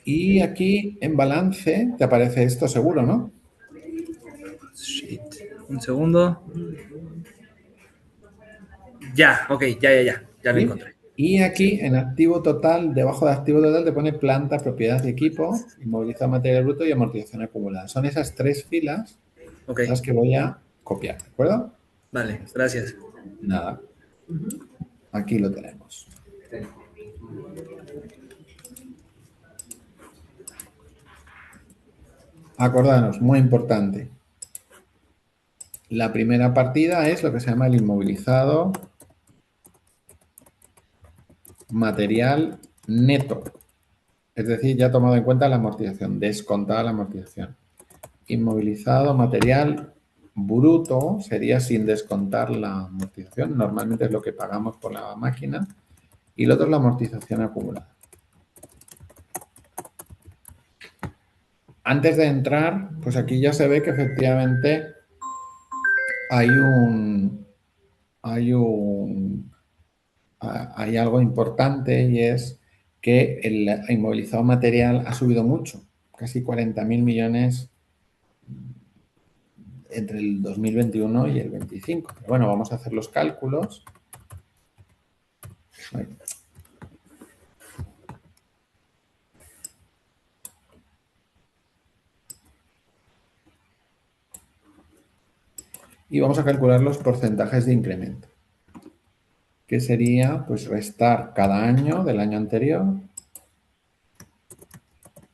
y aquí en balance te aparece esto seguro, ¿no? Shit. Un segundo. Ya, ok, ya lo ¿Sí? encontré. Y Sí, aquí en activo total, debajo de activo total te pone planta, propiedad de equipo, inmovilizado material bruto y amortización acumulada. Son esas tres filas ok, las que voy a copiar, ¿de acuerdo? vale, gracias. Nada, aquí lo tenemos. Acordaros, muy importante. La primera partida es lo que se llama el inmovilizado material neto. Es decir, ya tomado en cuenta la amortización, descontada la amortización. Inmovilizado material bruto sería sin descontar la amortización. Normalmente es lo que pagamos por la máquina. Y lo otro es la amortización acumulada. Antes de entrar, pues aquí ya se ve que efectivamente hay hay algo importante y es que el inmovilizado material ha subido mucho, casi 40.000 millones entre el 2021 y el 25. Pero bueno, vamos a hacer los cálculos. Y vamos a calcular los porcentajes de incremento, que sería pues restar cada año del año anterior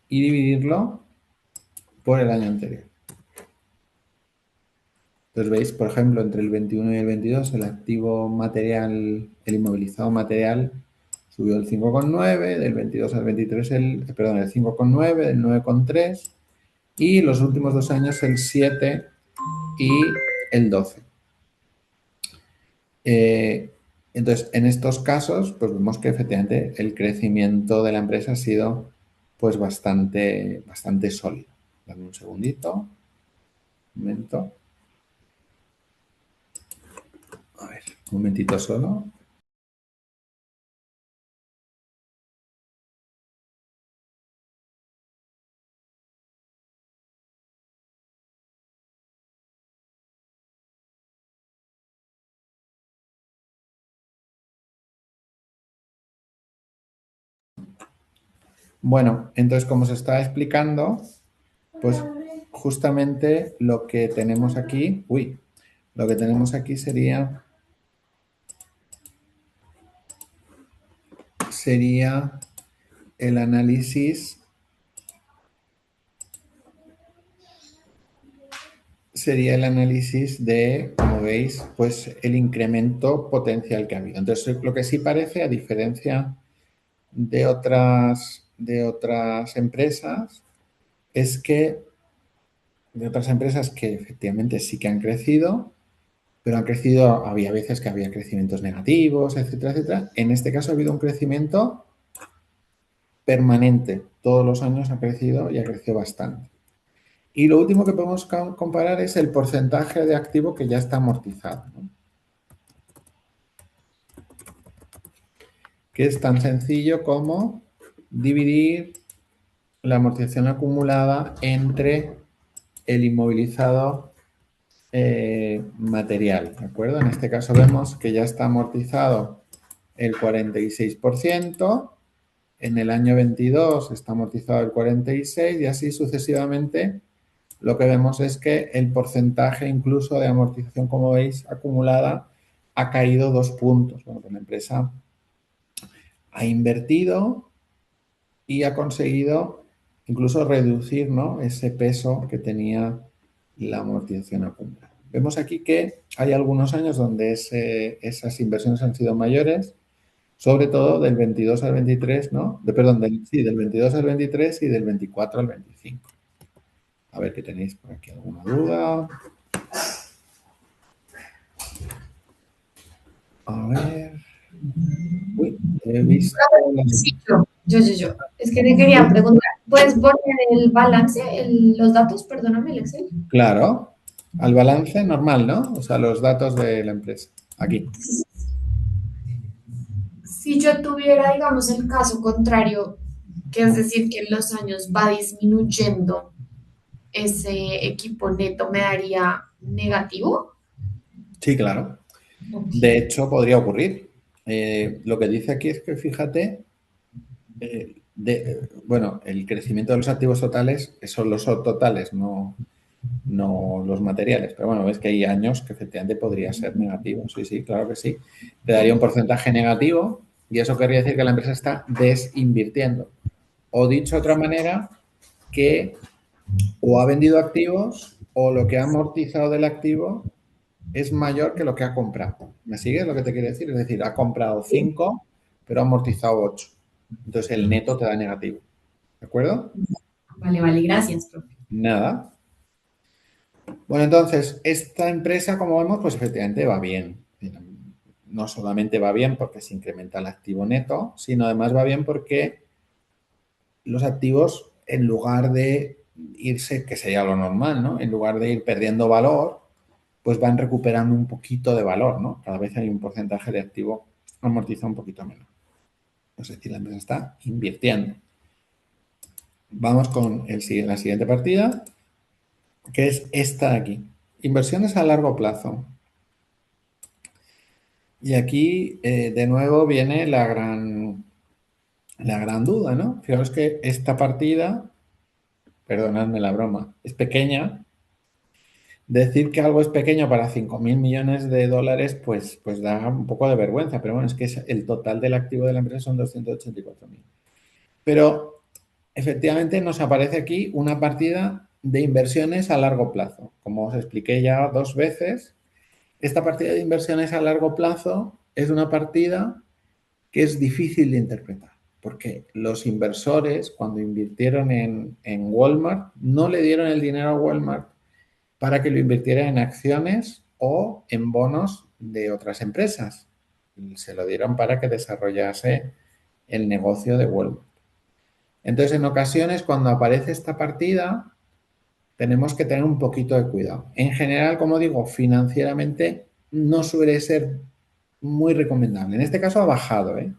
y dividirlo por el año anterior. Entonces veis, por ejemplo, entre el 21 y el 22 el activo material, el inmovilizado material subió el 5,9, del 22 al 23 el 5,9, del 9,3 y los últimos 2 años el 7 y el 12. Entonces, en estos casos, pues vemos que efectivamente el crecimiento de la empresa ha sido pues bastante sólido. Dame un segundito, un momento. A ver, un momentito solo. Bueno, entonces como se está explicando, pues justamente lo que tenemos aquí, lo que tenemos aquí sería el análisis, de, como veis, pues el incremento potencial que ha habido. Entonces, lo que sí parece, a diferencia de otras empresas, es que de otras empresas que efectivamente sí que han crecido, pero han crecido, había veces que había crecimientos negativos, etcétera, etcétera. En este caso ha habido un crecimiento permanente. Todos los años ha crecido y ha crecido bastante. Y lo último que podemos comparar es el porcentaje de activo que ya está amortizado, ¿no? Que es tan sencillo como dividir la amortización acumulada entre el inmovilizado material, ¿de acuerdo? En este caso vemos que ya está amortizado el 46%, en el año 22 está amortizado el 46% y así sucesivamente. Lo que vemos es que el porcentaje incluso de amortización, como veis, acumulada, ha caído 2 puntos. Bueno, pues la empresa ha invertido y ha conseguido incluso reducir, ¿no?, ese peso que tenía la amortización acumulada. Vemos aquí que hay algunos años donde esas inversiones han sido mayores, sobre todo del 22 al 23, ¿no? Del 22 al 23 y del 24 al 25. A ver qué tenéis por aquí, alguna duda. A ver. Uy, he visto. Sí, yo. Es que te quería preguntar, ¿puedes poner el balance, los datos, perdóname, el Excel? Claro, al balance normal, ¿no? O sea, los datos de la empresa. Aquí. Si yo tuviera, digamos, el caso contrario, que es decir, que en los años va disminuyendo, ese equipo neto me daría negativo. Sí, claro. Ok. De hecho, podría ocurrir. Lo que dice aquí es que, fíjate, bueno, el crecimiento de los activos totales son los totales, no los materiales. Pero bueno, ves que hay años que efectivamente podría ser negativo. Sí, sí, claro que sí. Te daría un porcentaje negativo y eso querría decir que la empresa está desinvirtiendo. O dicho de otra manera, que o ha vendido activos o lo que ha amortizado del activo es mayor que lo que ha comprado. ¿Me sigues lo que te quiero decir? Es decir, ha comprado 5, pero ha amortizado 8. Entonces el neto te da negativo. ¿De acuerdo? Vale, gracias, profe. Nada. Bueno, entonces, esta empresa, como vemos, pues efectivamente va bien. No solamente va bien porque se incrementa el activo neto, sino además va bien porque los activos, en lugar de irse, que sería lo normal, ¿no? En lugar de ir perdiendo valor, pues van recuperando un poquito de valor, ¿no? Cada vez hay un porcentaje de activo amortizado un poquito menos. Es decir, la empresa está invirtiendo. Vamos con la siguiente partida, que es esta de aquí. Inversiones a largo plazo. Y aquí, de nuevo, viene la gran duda, ¿no? Fijaros que esta partida, perdonadme la broma, es pequeña. Decir que algo es pequeño para 5.000 millones de dólares, pues da un poco de vergüenza, pero bueno, es que el total del activo de la empresa son 284.000. Pero efectivamente nos aparece aquí una partida de inversiones a largo plazo. Como os expliqué ya 2 veces, esta partida de inversiones a largo plazo es una partida que es difícil de interpretar, porque los inversores, cuando invirtieron en Walmart, no le dieron el dinero a Walmart para que lo invirtiera en acciones o en bonos de otras empresas. Se lo dieron para que desarrollase el negocio de Walmart. Entonces, en ocasiones, cuando aparece esta partida, tenemos que tener un poquito de cuidado. En general, como digo, financieramente no suele ser muy recomendable. En este caso ha bajado, ¿eh?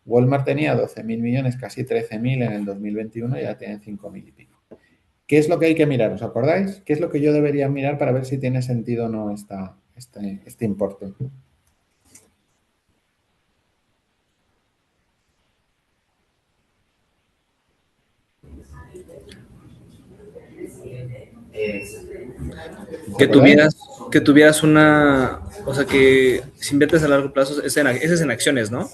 Walmart tenía 12.000 millones, casi 13.000 en el 2021 y ya tienen 5.000 y pico. ¿Qué es lo que hay que mirar? ¿Os acordáis? ¿Qué es lo que yo debería mirar para ver si tiene sentido o no este importe? Que tuvieras una, o sea, que si inviertes a largo plazo, ese es en acciones, ¿no?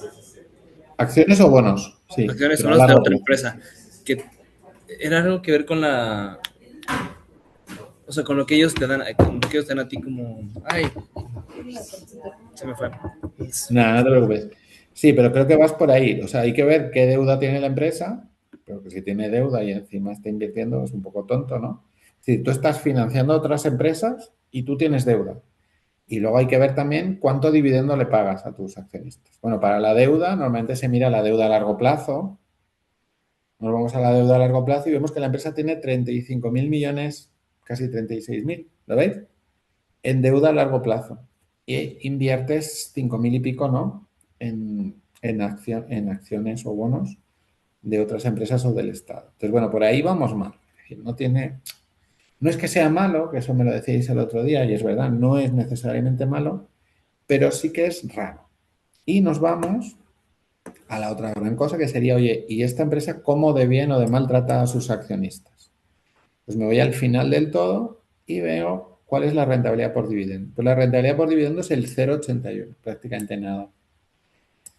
¿Acciones o bonos? Sí, Acciones pero son a las de largo otra plazo. empresa. Que era algo que ver con la, o sea, con lo que ellos te dan, con lo que ellos te dan a ti como, ay, se me fue. Nada, no te preocupes. Sí, pero creo que vas por ahí. O sea, hay que ver qué deuda tiene la empresa, pero que si tiene deuda y encima está invirtiendo es un poco tonto, ¿no? Si tú estás financiando otras empresas y tú tienes deuda. Y luego hay que ver también cuánto dividendo le pagas a tus accionistas. Bueno, para la deuda, normalmente se mira la deuda a largo plazo. Nos vamos a la deuda a largo plazo y vemos que la empresa tiene 35.000 millones, casi 36.000, ¿lo veis? En deuda a largo plazo. Y inviertes 5.000 y pico, ¿no? En acciones o bonos de otras empresas o del Estado. Entonces, bueno, por ahí vamos mal. No es que sea malo, que eso me lo decíais el otro día y es verdad, no es necesariamente malo, pero sí que es raro. Y nos vamos a la otra gran cosa que sería, oye, ¿y esta empresa cómo de bien o de mal trata a sus accionistas? Pues me voy al final del todo y veo cuál es la rentabilidad por dividendo. Pues la rentabilidad por dividendo es el 0,81, prácticamente nada.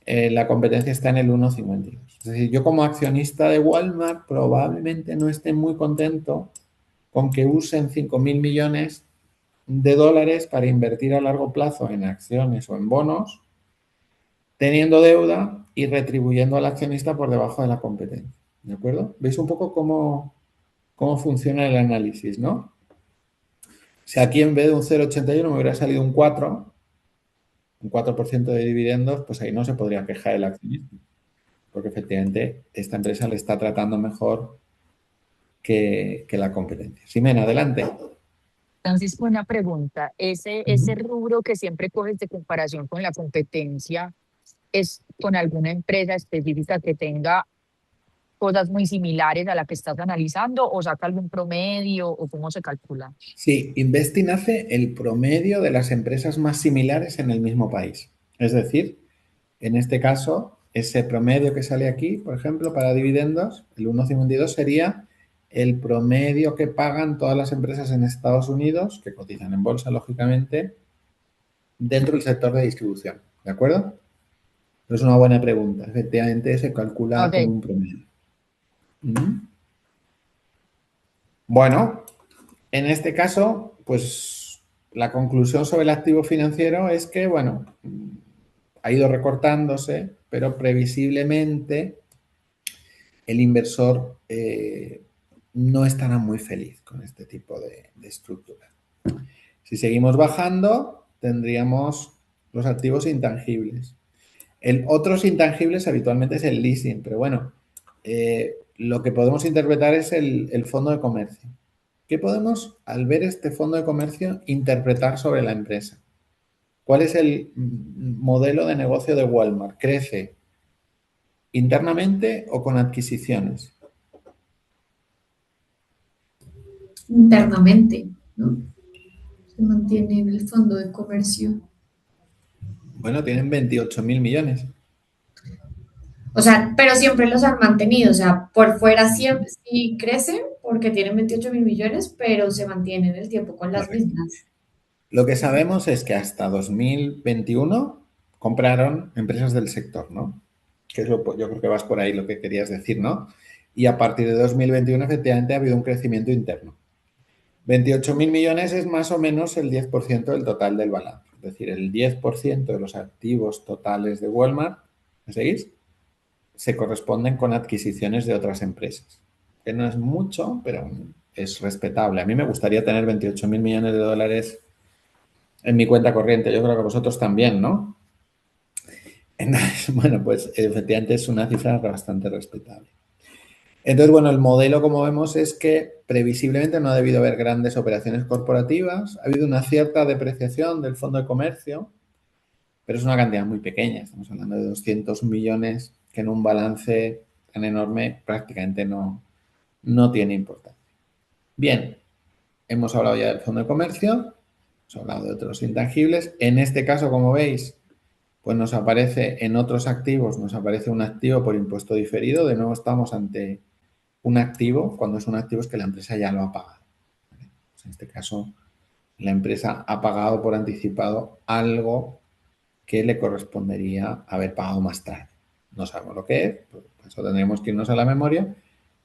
La competencia está en el 1,52. Es decir, yo como accionista de Walmart probablemente no esté muy contento con que usen 5.000 millones de dólares para invertir a largo plazo en acciones o en bonos, teniendo deuda y retribuyendo al accionista por debajo de la competencia. ¿De acuerdo? ¿Veis un poco cómo funciona el análisis, no? Si aquí en vez de un 0,81 me hubiera salido un 4% de dividendos, pues ahí no se podría quejar el accionista, porque efectivamente esta empresa le está tratando mejor que la competencia. Ximena, adelante. Entonces, una pregunta, ese rubro que siempre coges de comparación con la competencia, ¿es con alguna empresa específica que tenga cosas muy similares a la que estás analizando o saca algún promedio o cómo se calcula? Sí, Investing hace el promedio de las empresas más similares en el mismo país. Es decir, en este caso, ese promedio que sale aquí, por ejemplo, para dividendos, el 1,52 sería el promedio que pagan todas las empresas en Estados Unidos, que cotizan en bolsa, lógicamente, dentro del sector de distribución. ¿De acuerdo? Es una buena pregunta. Efectivamente, se calcula como Ok, un promedio. ¿Mm? Bueno, en este caso, pues la conclusión sobre el activo financiero es que, bueno, ha ido recortándose, pero previsiblemente el inversor no estará muy feliz con este tipo de estructura. Si seguimos bajando, tendríamos los activos intangibles. Otros intangibles habitualmente es el leasing, pero bueno, lo que podemos interpretar es el fondo de comercio. ¿Qué podemos, al ver este fondo de comercio, interpretar sobre la empresa? ¿Cuál es el modelo de negocio de Walmart? ¿Crece internamente o con adquisiciones? internamente, ¿no? Se mantiene en el fondo de comercio. Bueno, tienen 28.000 millones. O sea, pero siempre los han mantenido. O sea, por fuera siempre sí crecen porque tienen 28.000 millones, pero se mantienen el tiempo con las Correcto. mismas. Lo que sabemos es que hasta 2021 compraron empresas del sector, ¿no? Que es yo creo que vas por ahí lo que querías decir, ¿no? Y a partir de 2021 efectivamente ha habido un crecimiento interno. 28.000 millones es más o menos el 10% del total del balance. Es decir, el 10% de los activos totales de Walmart, ¿me seguís? Se corresponden con adquisiciones de otras empresas. Que no es mucho, pero es respetable. A mí me gustaría tener 28.000 millones de dólares en mi cuenta corriente. Yo creo que vosotros también, ¿no? Entonces, bueno, pues efectivamente es una cifra bastante respetable. Entonces, bueno, el modelo, como vemos, es que previsiblemente no ha debido haber grandes operaciones corporativas. Ha habido una cierta depreciación del fondo de comercio, pero es una cantidad muy pequeña. Estamos hablando de 200 millones que en un balance tan enorme prácticamente no tiene importancia. Bien, hemos hablado ya del fondo de comercio, hemos hablado de otros intangibles. En este caso, como veis, pues nos aparece en otros activos, nos aparece un activo por impuesto diferido. De nuevo estamos ante un activo. Cuando es un activo es que la empresa ya lo ha pagado. ¿Vale? Pues en este caso, la empresa ha pagado por anticipado algo que le correspondería haber pagado más tarde. No sabemos lo que es, por eso tendríamos que irnos a la memoria,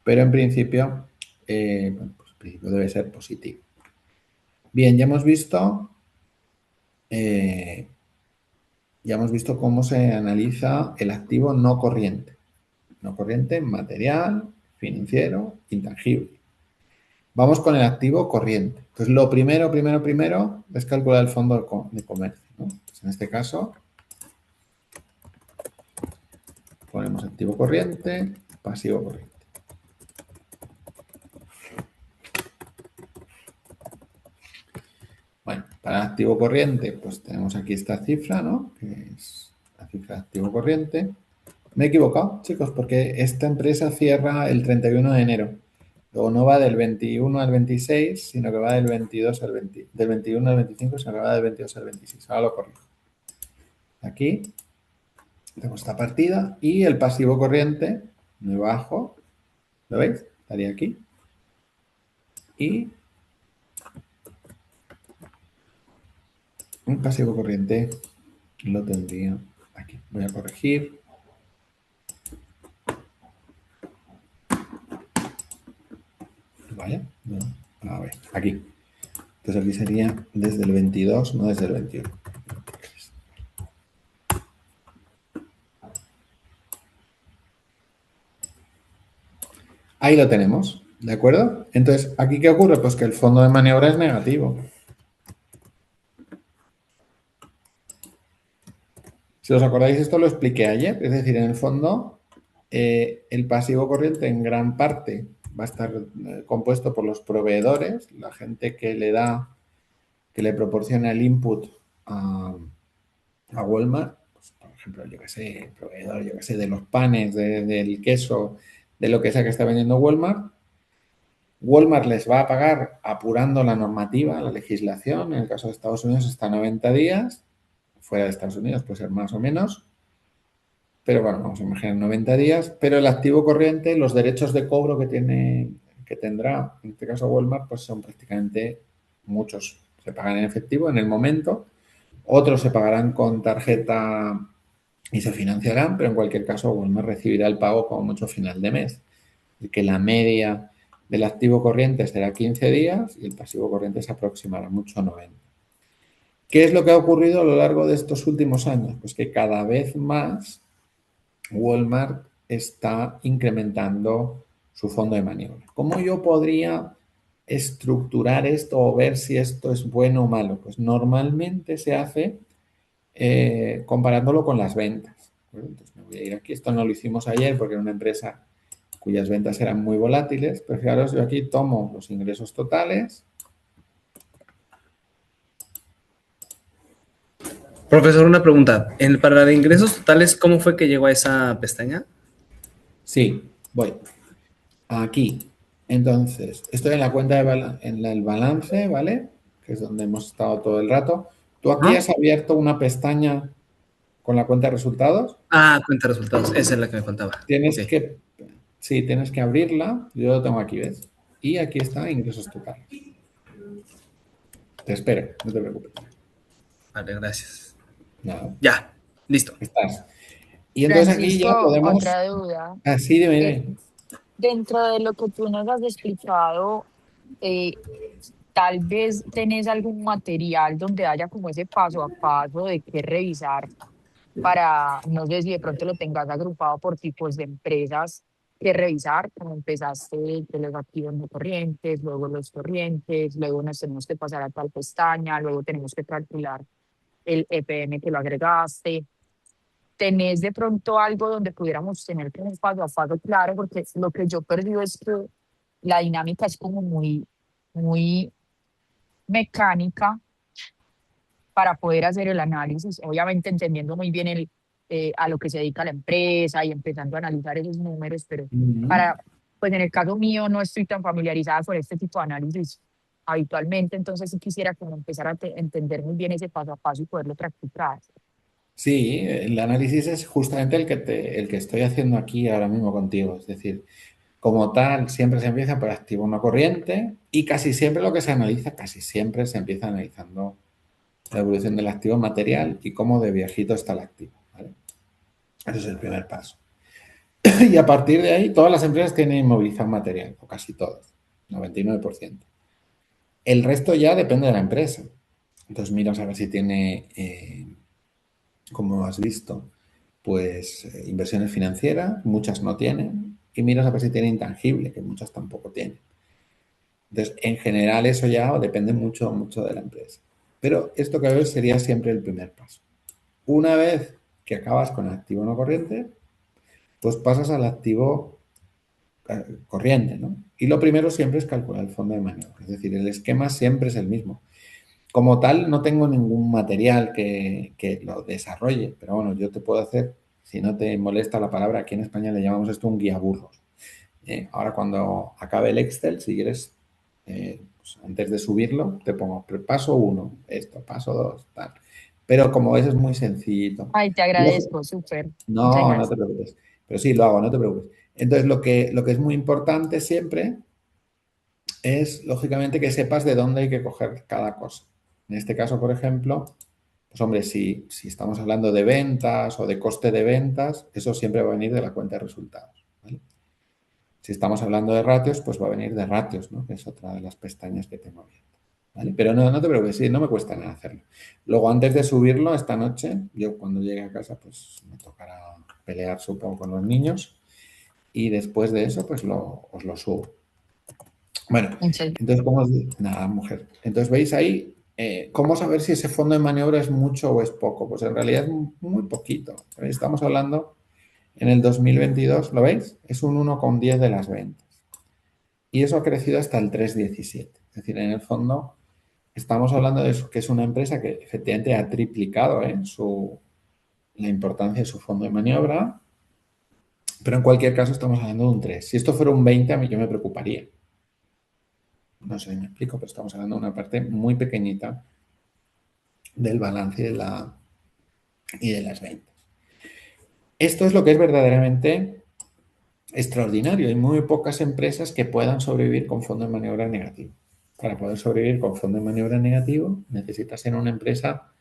pero en principio, bueno, pues en principio debe ser positivo. Bien, eh, ya hemos visto cómo se analiza el activo no corriente. No corriente, material, financiero, intangible. Vamos con el activo corriente. Entonces, lo primero es calcular el fondo de comercio, ¿no? Pues en este caso, ponemos activo corriente, pasivo corriente. Bueno, para el activo corriente, pues tenemos aquí esta cifra, ¿no? Que es la cifra de activo corriente. Me he equivocado, chicos, porque esta empresa cierra el 31 de enero. Luego no va del 21 al 26, sino que va del 22 al 20, del 21 al 25, sino que va del 22 al 26. Ahora lo corrijo. Aquí tengo esta partida y el pasivo corriente, muy bajo, ¿lo veis? Estaría aquí. Y un pasivo corriente lo tendría aquí. Voy a corregir. Vale, no, A ver, aquí. Entonces aquí sería desde el 22, no desde el 21. Ahí lo tenemos, ¿de acuerdo? Entonces, ¿aquí qué ocurre? Pues que el fondo de maniobra es negativo. Si os acordáis, esto lo expliqué ayer. Es decir, en el fondo, el pasivo corriente en gran parte va a estar compuesto por los proveedores, la gente que le da, que le proporciona el input a Walmart. Pues, por ejemplo, yo que sé, el proveedor, yo que sé, de los panes, del queso, de lo que sea que está vendiendo Walmart. Walmart les va a pagar apurando la normativa, la legislación. En el caso de Estados Unidos está a 90 días. Fuera de Estados Unidos puede ser más o menos. Pero bueno, vamos a imaginar 90 días. Pero el activo corriente, los derechos de cobro que tendrá, en este caso Walmart, pues son prácticamente muchos. Se pagan en efectivo en el momento. Otros se pagarán con tarjeta y se financiarán, pero en cualquier caso Walmart recibirá el pago como mucho final de mes. Y que la media del activo corriente será 15 días y el pasivo corriente se aproximará mucho a 90. ¿Qué es lo que ha ocurrido a lo largo de estos últimos años? Pues que cada vez más Walmart está incrementando su fondo de maniobra. ¿Cómo yo podría estructurar esto o ver si esto es bueno o malo? Pues normalmente se hace comparándolo con las ventas. Bueno, entonces me voy a ir aquí. Esto no lo hicimos ayer porque era una empresa cuyas ventas eran muy volátiles, pero fijaros, yo aquí tomo los ingresos totales. Profesor, una pregunta. Para la de ingresos totales, ¿cómo fue que llegó a esa pestaña? Sí, voy. Aquí. Entonces, estoy en la cuenta en el balance, ¿vale? Que es donde hemos estado todo el rato. Tú aquí has abierto una pestaña con la cuenta de resultados. Ah, cuenta de resultados. Esa es la que me faltaba. Tienes Ok. que, sí, tienes que abrirla. Yo lo tengo aquí, ¿ves? Y aquí está ingresos totales. Te espero, no te preocupes. Vale, gracias. Nada, Ya, listo. estás. Y entonces aquí ya Francisco, podemos... otra duda. Así, dime. Dentro de lo que tú nos has explicado, eh, tal vez tenés algún material donde haya como ese paso a paso de qué revisar para, no sé si de pronto lo tengas agrupado por tipos de empresas que revisar, como empezaste de los activos no corrientes, luego los corrientes, luego nos tenemos que pasar a tal pestaña, luego tenemos que calcular el EPM que lo agregaste. ¿Tenés de pronto algo donde pudiéramos tener como un paso a paso claro? Porque lo que yo percibo es que la dinámica es como muy mecánica para poder hacer el análisis, obviamente entendiendo muy bien a lo que se dedica la empresa y empezando a analizar esos números, pero para, pues en el caso mío no estoy tan familiarizada con este tipo de análisis habitualmente, entonces sí quisiera como empezar a entender muy bien ese paso a paso y poderlo practicar. Sí, el análisis es justamente el que estoy haciendo aquí ahora mismo contigo. Es decir, como tal, siempre se empieza por activo no corriente y casi siempre lo que se analiza, casi siempre se empieza analizando la evolución del activo material y cómo de viejito está el activo, ¿vale? Ese es el primer paso. Y a partir de ahí, todas las empresas tienen inmovilizado material, o casi todas, 99%. El resto ya depende de la empresa. Entonces miras a ver si tiene, como has visto, pues inversiones financieras, muchas no tienen, y miras a ver si tiene intangible, que muchas tampoco tienen. Entonces, en general eso ya depende mucho, mucho de la empresa. Pero esto que ves sería siempre el primer paso. Una vez que acabas con el activo no corriente, pues pasas al activo corriente, ¿no? Y lo primero siempre es calcular el fondo de maniobra. Es decir, el esquema siempre es el mismo. Como tal, no tengo ningún material que lo desarrolle, pero bueno, yo te puedo hacer, si no te molesta la palabra, aquí en España le llamamos esto un guía burros. Ahora cuando acabe el Excel, si quieres, pues antes de subirlo, te pongo paso 1, esto, paso 2, tal. Pero como ves, es muy sencillito. Ay, te agradezco, súper. Muchas No, no te gracias. preocupes. Pero sí, lo hago, no te preocupes. Entonces, lo que es muy importante siempre es, lógicamente, que sepas de dónde hay que coger cada cosa. En este caso, por ejemplo, pues hombre, si estamos hablando de ventas o de coste de ventas, eso siempre va a venir de la cuenta de resultados, ¿vale? Si estamos hablando de ratios, pues va a venir de ratios, ¿no? Que es otra de las pestañas que tengo abiertas. ¿Vale? Pero no te preocupes, sí, no me cuesta nada hacerlo. Luego, antes de subirlo esta noche, yo cuando llegue a casa, pues me tocará pelear, supongo, con los niños y después de eso, pues os lo subo. Bueno, Muchas entonces, nada, mujer. Entonces, veis ahí cómo saber si ese fondo de maniobra es mucho o es poco. Pues en realidad es muy poquito. Estamos hablando en el 2022, ¿lo veis? Es un 1,10 de las ventas. Y eso ha crecido hasta el 3,17. Es decir, en el fondo estamos hablando de que es una empresa que efectivamente ha triplicado la importancia de su fondo de maniobra, pero en cualquier caso estamos hablando de un 3. Si esto fuera un 20, a mí yo me preocuparía. No sé si me explico, pero estamos hablando de una parte muy pequeñita del balance y de las ventas. Esto es lo que es verdaderamente extraordinario. Hay muy pocas empresas que puedan sobrevivir con fondo de maniobra negativo. Para poder sobrevivir con fondo de maniobra negativo, necesitas ser una empresa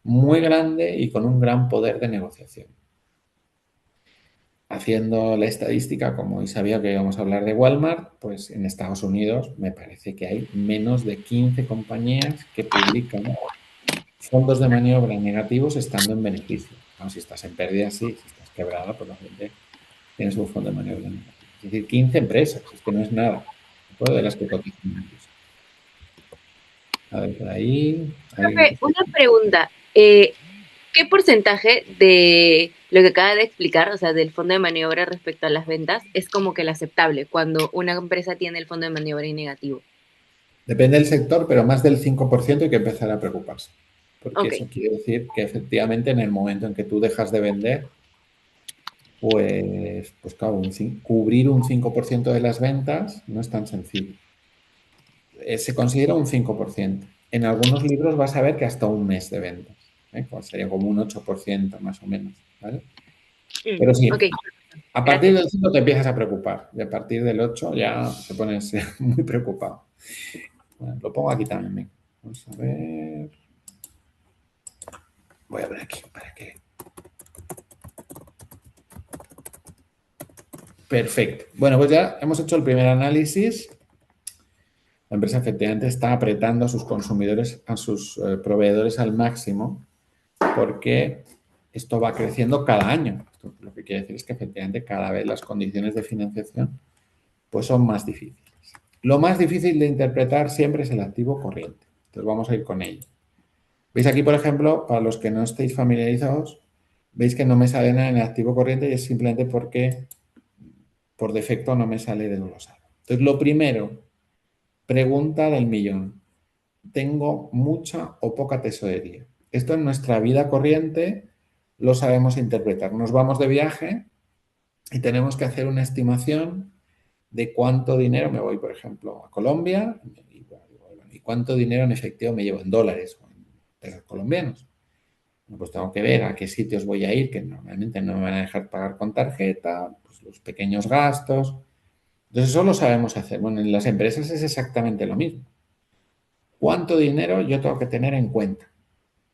muy grande y con un gran poder de negociación. Haciendo la estadística, como hoy sabía que íbamos a hablar de Walmart, pues en Estados Unidos me parece que hay menos de 15 compañías que publican fondos de maniobra negativos estando en beneficio. Bueno, si estás en pérdida, sí. Si estás quebrada, pues la gente tienes un fondo de maniobra negativo. Es decir, 15 empresas, es que no es nada. De las que cotizan. A ver, por ahí. Profe, una pregunta. ¿Qué porcentaje de lo que acaba de explicar, o sea, del fondo de maniobra respecto a las ventas, es como que el aceptable cuando una empresa tiene el fondo de maniobra en negativo? Depende del sector, pero más del 5% hay que empezar a preocuparse. Porque Ok. eso quiere decir que efectivamente en el momento en que tú dejas de vender, pues claro, cubrir un 5% de las ventas no es tan sencillo. Se considera un 5%. En algunos libros vas a ver que hasta un mes de ventas. Pues sería como un 8% más o menos. ¿Vale? Pero sí, Ok, a partir gracias. del 5 te empiezas a preocupar. Y a partir del 8 ya te pones muy preocupado. Bueno, lo pongo aquí también. Venga. Vamos a ver. Voy a ver aquí para que. Perfecto. Bueno, pues ya hemos hecho el primer análisis. La empresa efectivamente está apretando a sus consumidores, a sus proveedores al máximo, porque esto va creciendo cada año. Esto lo que quiere decir es que efectivamente cada vez las condiciones de financiación pues son más difíciles. Lo más difícil de interpretar siempre es el activo corriente. Entonces vamos a ir con ello. Veis aquí, por ejemplo, para los que no estéis familiarizados, veis que no me sale nada en el activo corriente y es simplemente porque por defecto no me sale desglosado. Entonces, lo primero, pregunta del millón. ¿Tengo mucha o poca tesorería? Esto en nuestra vida corriente lo sabemos interpretar. Nos vamos de viaje y tenemos que hacer una estimación de cuánto dinero me voy, por ejemplo, a Colombia y cuánto dinero en efectivo me llevo en dólares o en pesos colombianos. Bueno, pues tengo que ver a qué sitios voy a ir, que normalmente no me van a dejar pagar con tarjeta, pues los pequeños gastos. Entonces, eso lo sabemos hacer. Bueno, en las empresas es exactamente lo mismo. ¿Cuánto dinero yo tengo que tener en cuenta?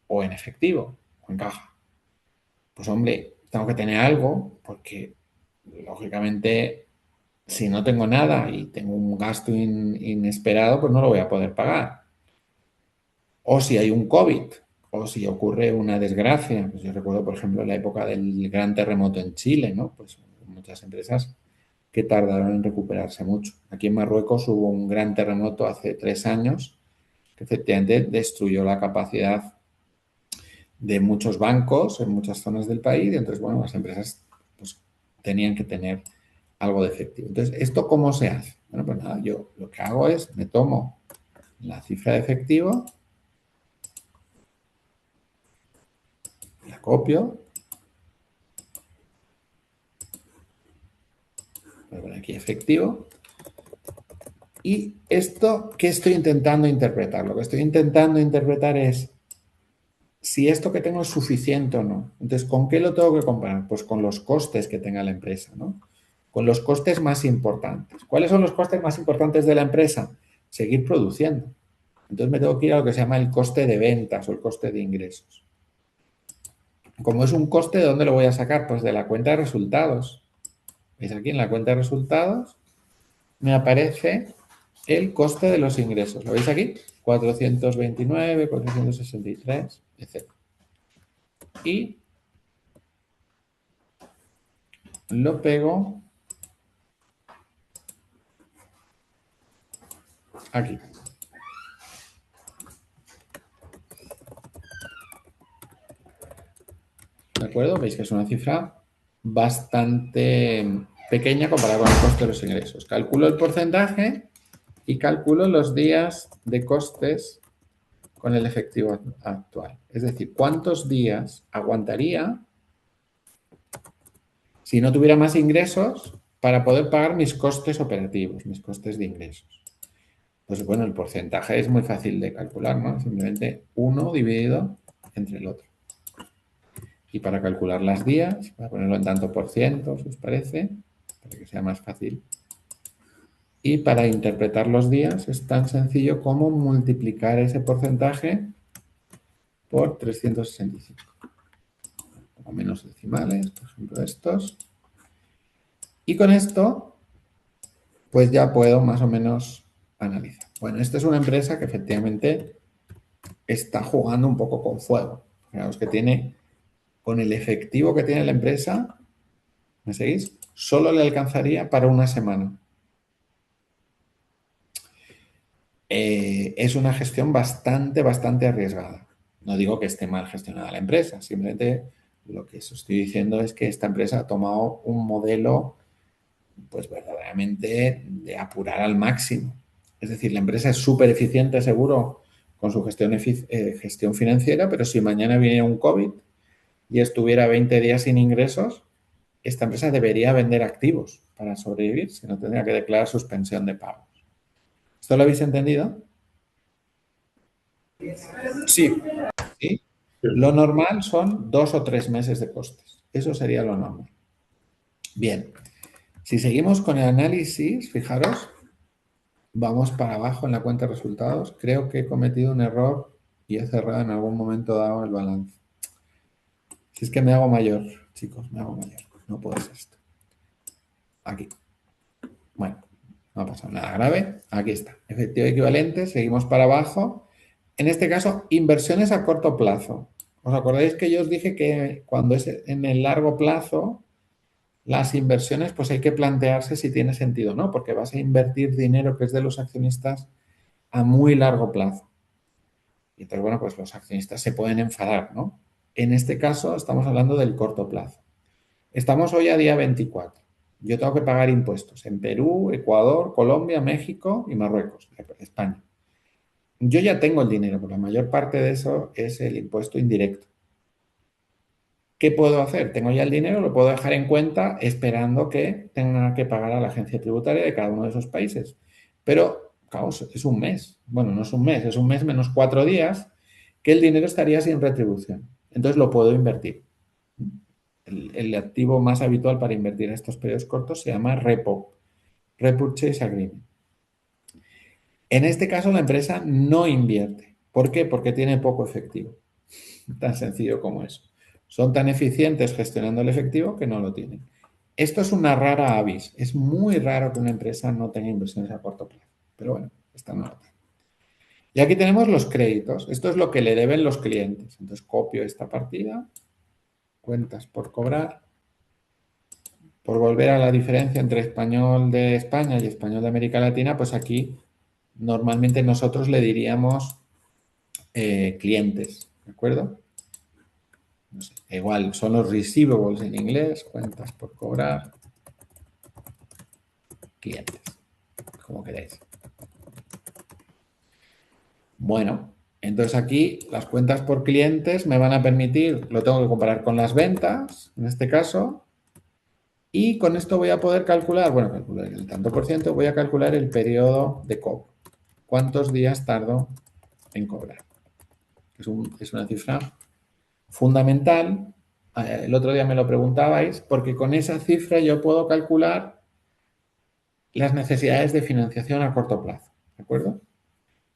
O en efectivo, o en caja. Pues hombre, tengo que tener algo porque, lógicamente, si no tengo nada y tengo un gasto inesperado, pues no lo voy a poder pagar. O si hay un COVID, o si ocurre una desgracia. Pues yo recuerdo, por ejemplo, la época del gran terremoto en Chile, ¿no? Pues muchas empresas que tardaron en recuperarse mucho. Aquí en Marruecos hubo un gran terremoto hace 3 años que efectivamente destruyó la capacidad de muchos bancos en muchas zonas del país y entonces, bueno, las empresas pues, tenían que tener algo de efectivo. Entonces, ¿esto cómo se hace? Bueno, pues nada, yo lo que hago es, me tomo la cifra de efectivo, la copio, voy a poner aquí efectivo, y esto, ¿qué estoy intentando interpretar? Lo que estoy intentando interpretar es si esto que tengo es suficiente o no. Entonces, ¿con qué lo tengo que comparar? Pues con los costes que tenga la empresa, ¿no? Con los costes más importantes. ¿Cuáles son los costes más importantes de la empresa? Seguir produciendo. Entonces me tengo que ir a lo que se llama el coste de ventas o el coste de ingresos. Como es un coste, ¿de dónde lo voy a sacar? Pues de la cuenta de resultados. ¿Veis aquí en la cuenta de resultados? me aparece el coste de los ingresos. ¿Lo veis aquí? 429, 463, etc. Y lo pego aquí. ¿De acuerdo? Veis que es una cifra bastante pequeña comparada con el coste de los ingresos. Calculo el porcentaje y calculo los días de costes con el efectivo actual. Es decir, ¿cuántos días aguantaría si no tuviera más ingresos para poder pagar mis costes operativos, mis costes de ingresos? Pues bueno, el porcentaje es muy fácil de calcular, ¿no? Simplemente 1 dividido entre el otro. Y para calcular las días, voy a ponerlo en tanto por ciento, si os parece, para que sea más fácil. Y para interpretar los días es tan sencillo como multiplicar ese porcentaje por 365. O menos decimales, por ejemplo estos. Y con esto, pues ya puedo más o menos analizar. Bueno, esta es una empresa que efectivamente está jugando un poco con fuego. Fijaos que tiene, con el efectivo que tiene la empresa, ¿me seguís? Solo le alcanzaría para una semana. Es una gestión bastante arriesgada. No digo que esté mal gestionada la empresa, simplemente lo que os estoy diciendo es que esta empresa ha tomado un modelo pues verdaderamente de apurar al máximo. Es decir, la empresa es súper eficiente, seguro, con su gestión financiera, pero si mañana viniera un COVID y estuviera 20 días sin ingresos, esta empresa debería vender activos para sobrevivir, si no tendría que declarar suspensión de pagos. ¿Esto lo habéis entendido? Sí. ¿Sí? Lo normal son 2 o 3 meses de costes. Eso sería lo normal. Bien. Si seguimos con el análisis, fijaros, vamos para abajo en la cuenta de resultados. Creo que he cometido un error y he cerrado en algún momento dado el balance. Si es que me hago mayor, chicos, me hago mayor. No puede ser esto. Aquí. Bueno, no ha pasado nada grave. Aquí está. Efectivo equivalente. Seguimos para abajo. En este caso, inversiones a corto plazo. ¿Os acordáis que yo os dije que cuando es en el largo plazo, las inversiones, pues hay que plantearse si tiene sentido o no, porque vas a invertir dinero que es de los accionistas a muy largo plazo. Y entonces, bueno, pues los accionistas se pueden enfadar, ¿no? En este caso, estamos hablando del corto plazo. Estamos hoy a día 24. Yo tengo que pagar impuestos en Perú, Ecuador, Colombia, México y Marruecos, España. Yo ya tengo el dinero, porque la mayor parte de eso es el impuesto indirecto. ¿Qué puedo hacer? Tengo ya el dinero, lo puedo dejar en cuenta esperando que tenga que pagar a la agencia tributaria de cada uno de esos países. Pero, claro, es un mes. Bueno, no es un mes menos 4 días que el dinero estaría sin retribución. Entonces lo puedo invertir. El activo más habitual para invertir en estos periodos cortos se llama repo, Repurchase Agreement. En este caso la empresa no invierte. ¿Por qué? Porque tiene poco efectivo. Tan sencillo como eso. Son tan eficientes gestionando el efectivo que no lo tienen. Esto es una rara avis. Es muy raro que una empresa no tenga inversiones a corto plazo. Pero bueno, esta no lo tiene. Y aquí tenemos los créditos. Esto es lo que le deben los clientes. Entonces copio esta partida. Cuentas por cobrar. Por volver a la diferencia entre español de España y español de América Latina, pues aquí normalmente nosotros le diríamos clientes. ¿De acuerdo? No sé, igual son los receivables en inglés, cuentas por cobrar, clientes, como queráis. Bueno, entonces aquí las cuentas por clientes me van a permitir, lo tengo que comparar con las ventas, en este caso, y con esto voy a poder calcular, bueno, calcular el tanto por ciento, voy a calcular el periodo de cobro. ¿Cuántos días tardo en cobrar? Es una cifra fundamental. El otro día me lo preguntabais, porque con esa cifra yo puedo calcular las necesidades de financiación a corto plazo, ¿de acuerdo?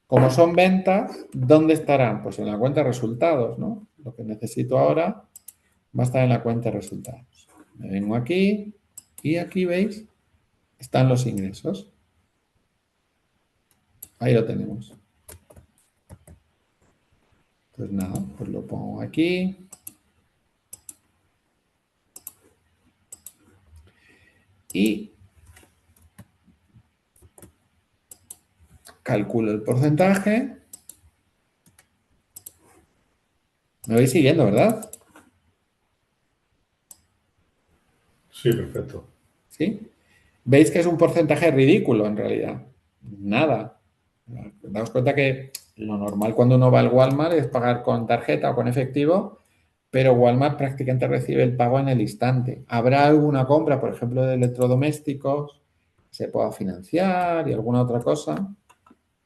Como son ventas, ¿dónde estarán? Pues en la cuenta de resultados, ¿no? Lo que necesito ahora va a estar en la cuenta de resultados. Me vengo aquí y aquí, ¿veis? Están los ingresos. Ahí lo tenemos. Pues nada, pues lo pongo aquí. Y calculo el porcentaje. Me vais siguiendo, ¿verdad? Sí, perfecto. ¿Sí? Veis que es un porcentaje ridículo en realidad. Nada. Daos cuenta que lo normal cuando uno va al Walmart es pagar con tarjeta o con efectivo, pero Walmart prácticamente recibe el pago en el instante. Habrá alguna compra, por ejemplo, de electrodomésticos, se pueda financiar y alguna otra cosa,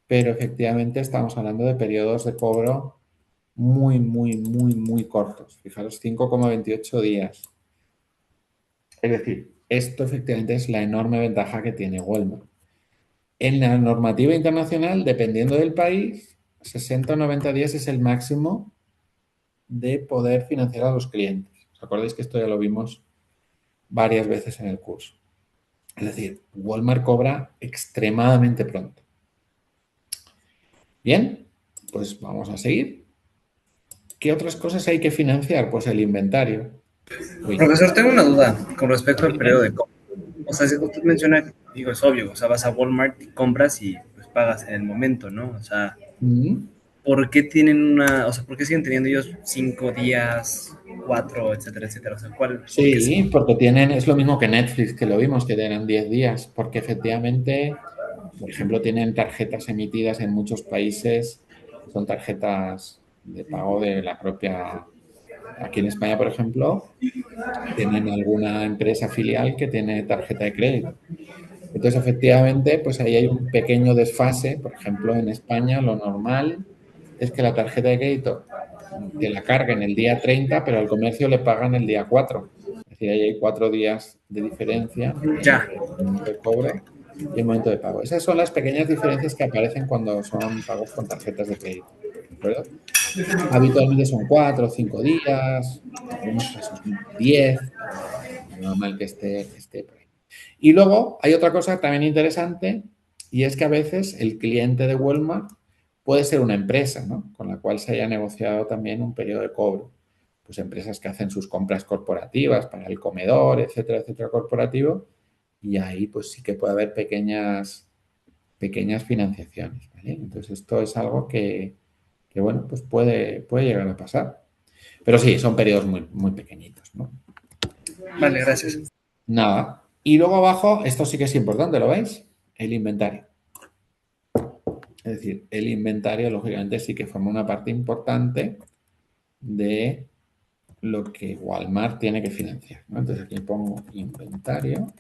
pero efectivamente estamos hablando de periodos de cobro muy cortos. Fijaros, 5,28 días. Es decir, esto efectivamente es la enorme ventaja que tiene Walmart. En la normativa internacional, dependiendo del país, 60 o 90 días es el máximo de poder financiar a los clientes. ¿Os acordáis que esto ya lo vimos varias veces en el curso? Es decir, Walmart cobra extremadamente pronto. Bien, pues vamos a seguir. ¿Qué otras cosas hay que financiar? Pues el inventario. Uy. Profesor, tengo una duda con respecto al periodo de compra. O sea, si usted menciona, digo, es obvio, o sea, vas a Walmart y compras y pues pagas en el momento, ¿no? O sea, ¿por qué tienen o sea, por qué siguen teniendo ellos 5 días, 4, etcétera, etcétera? O sea, ¿por qué Sí, porque tienen, es lo mismo que Netflix, que lo vimos, que eran 10 días, porque efectivamente, por ejemplo, tienen tarjetas emitidas en muchos países, son tarjetas de pago de la propia, aquí en España, por ejemplo, tienen alguna empresa filial que tiene tarjeta de crédito. Entonces, efectivamente, pues ahí hay un pequeño desfase. Por ejemplo, en España lo normal es que la tarjeta de crédito te la carguen el día 30, pero al comercio le pagan el día 4. Es decir, ahí hay 4 días de diferencia ya? entre el momento de cobro y el momento de pago. Esas son las pequeñas diferencias que aparecen cuando son pagos con tarjetas de crédito. ¿De acuerdo? Habitualmente son 4 o 5 días, en algunos casos 10, pero es normal que esté por ahí. Y luego hay otra cosa también interesante, y es que a veces el cliente de Walmart puede ser una empresa, ¿no? Con la cual se haya negociado también un periodo de cobro. Pues empresas que hacen sus compras corporativas para el comedor, etcétera, etcétera, corporativo, y ahí pues sí que puede haber pequeñas financiaciones, ¿vale? Entonces esto es algo que bueno, pues puede llegar a pasar. Pero sí, son periodos muy pequeñitos, ¿no? Vale, gracias. Nada. Y luego abajo, esto sí que es importante, ¿lo veis? El inventario. Es decir, el inventario, lógicamente, sí que forma una parte importante de lo que Walmart tiene que financiar, ¿no? Entonces aquí pongo inventario.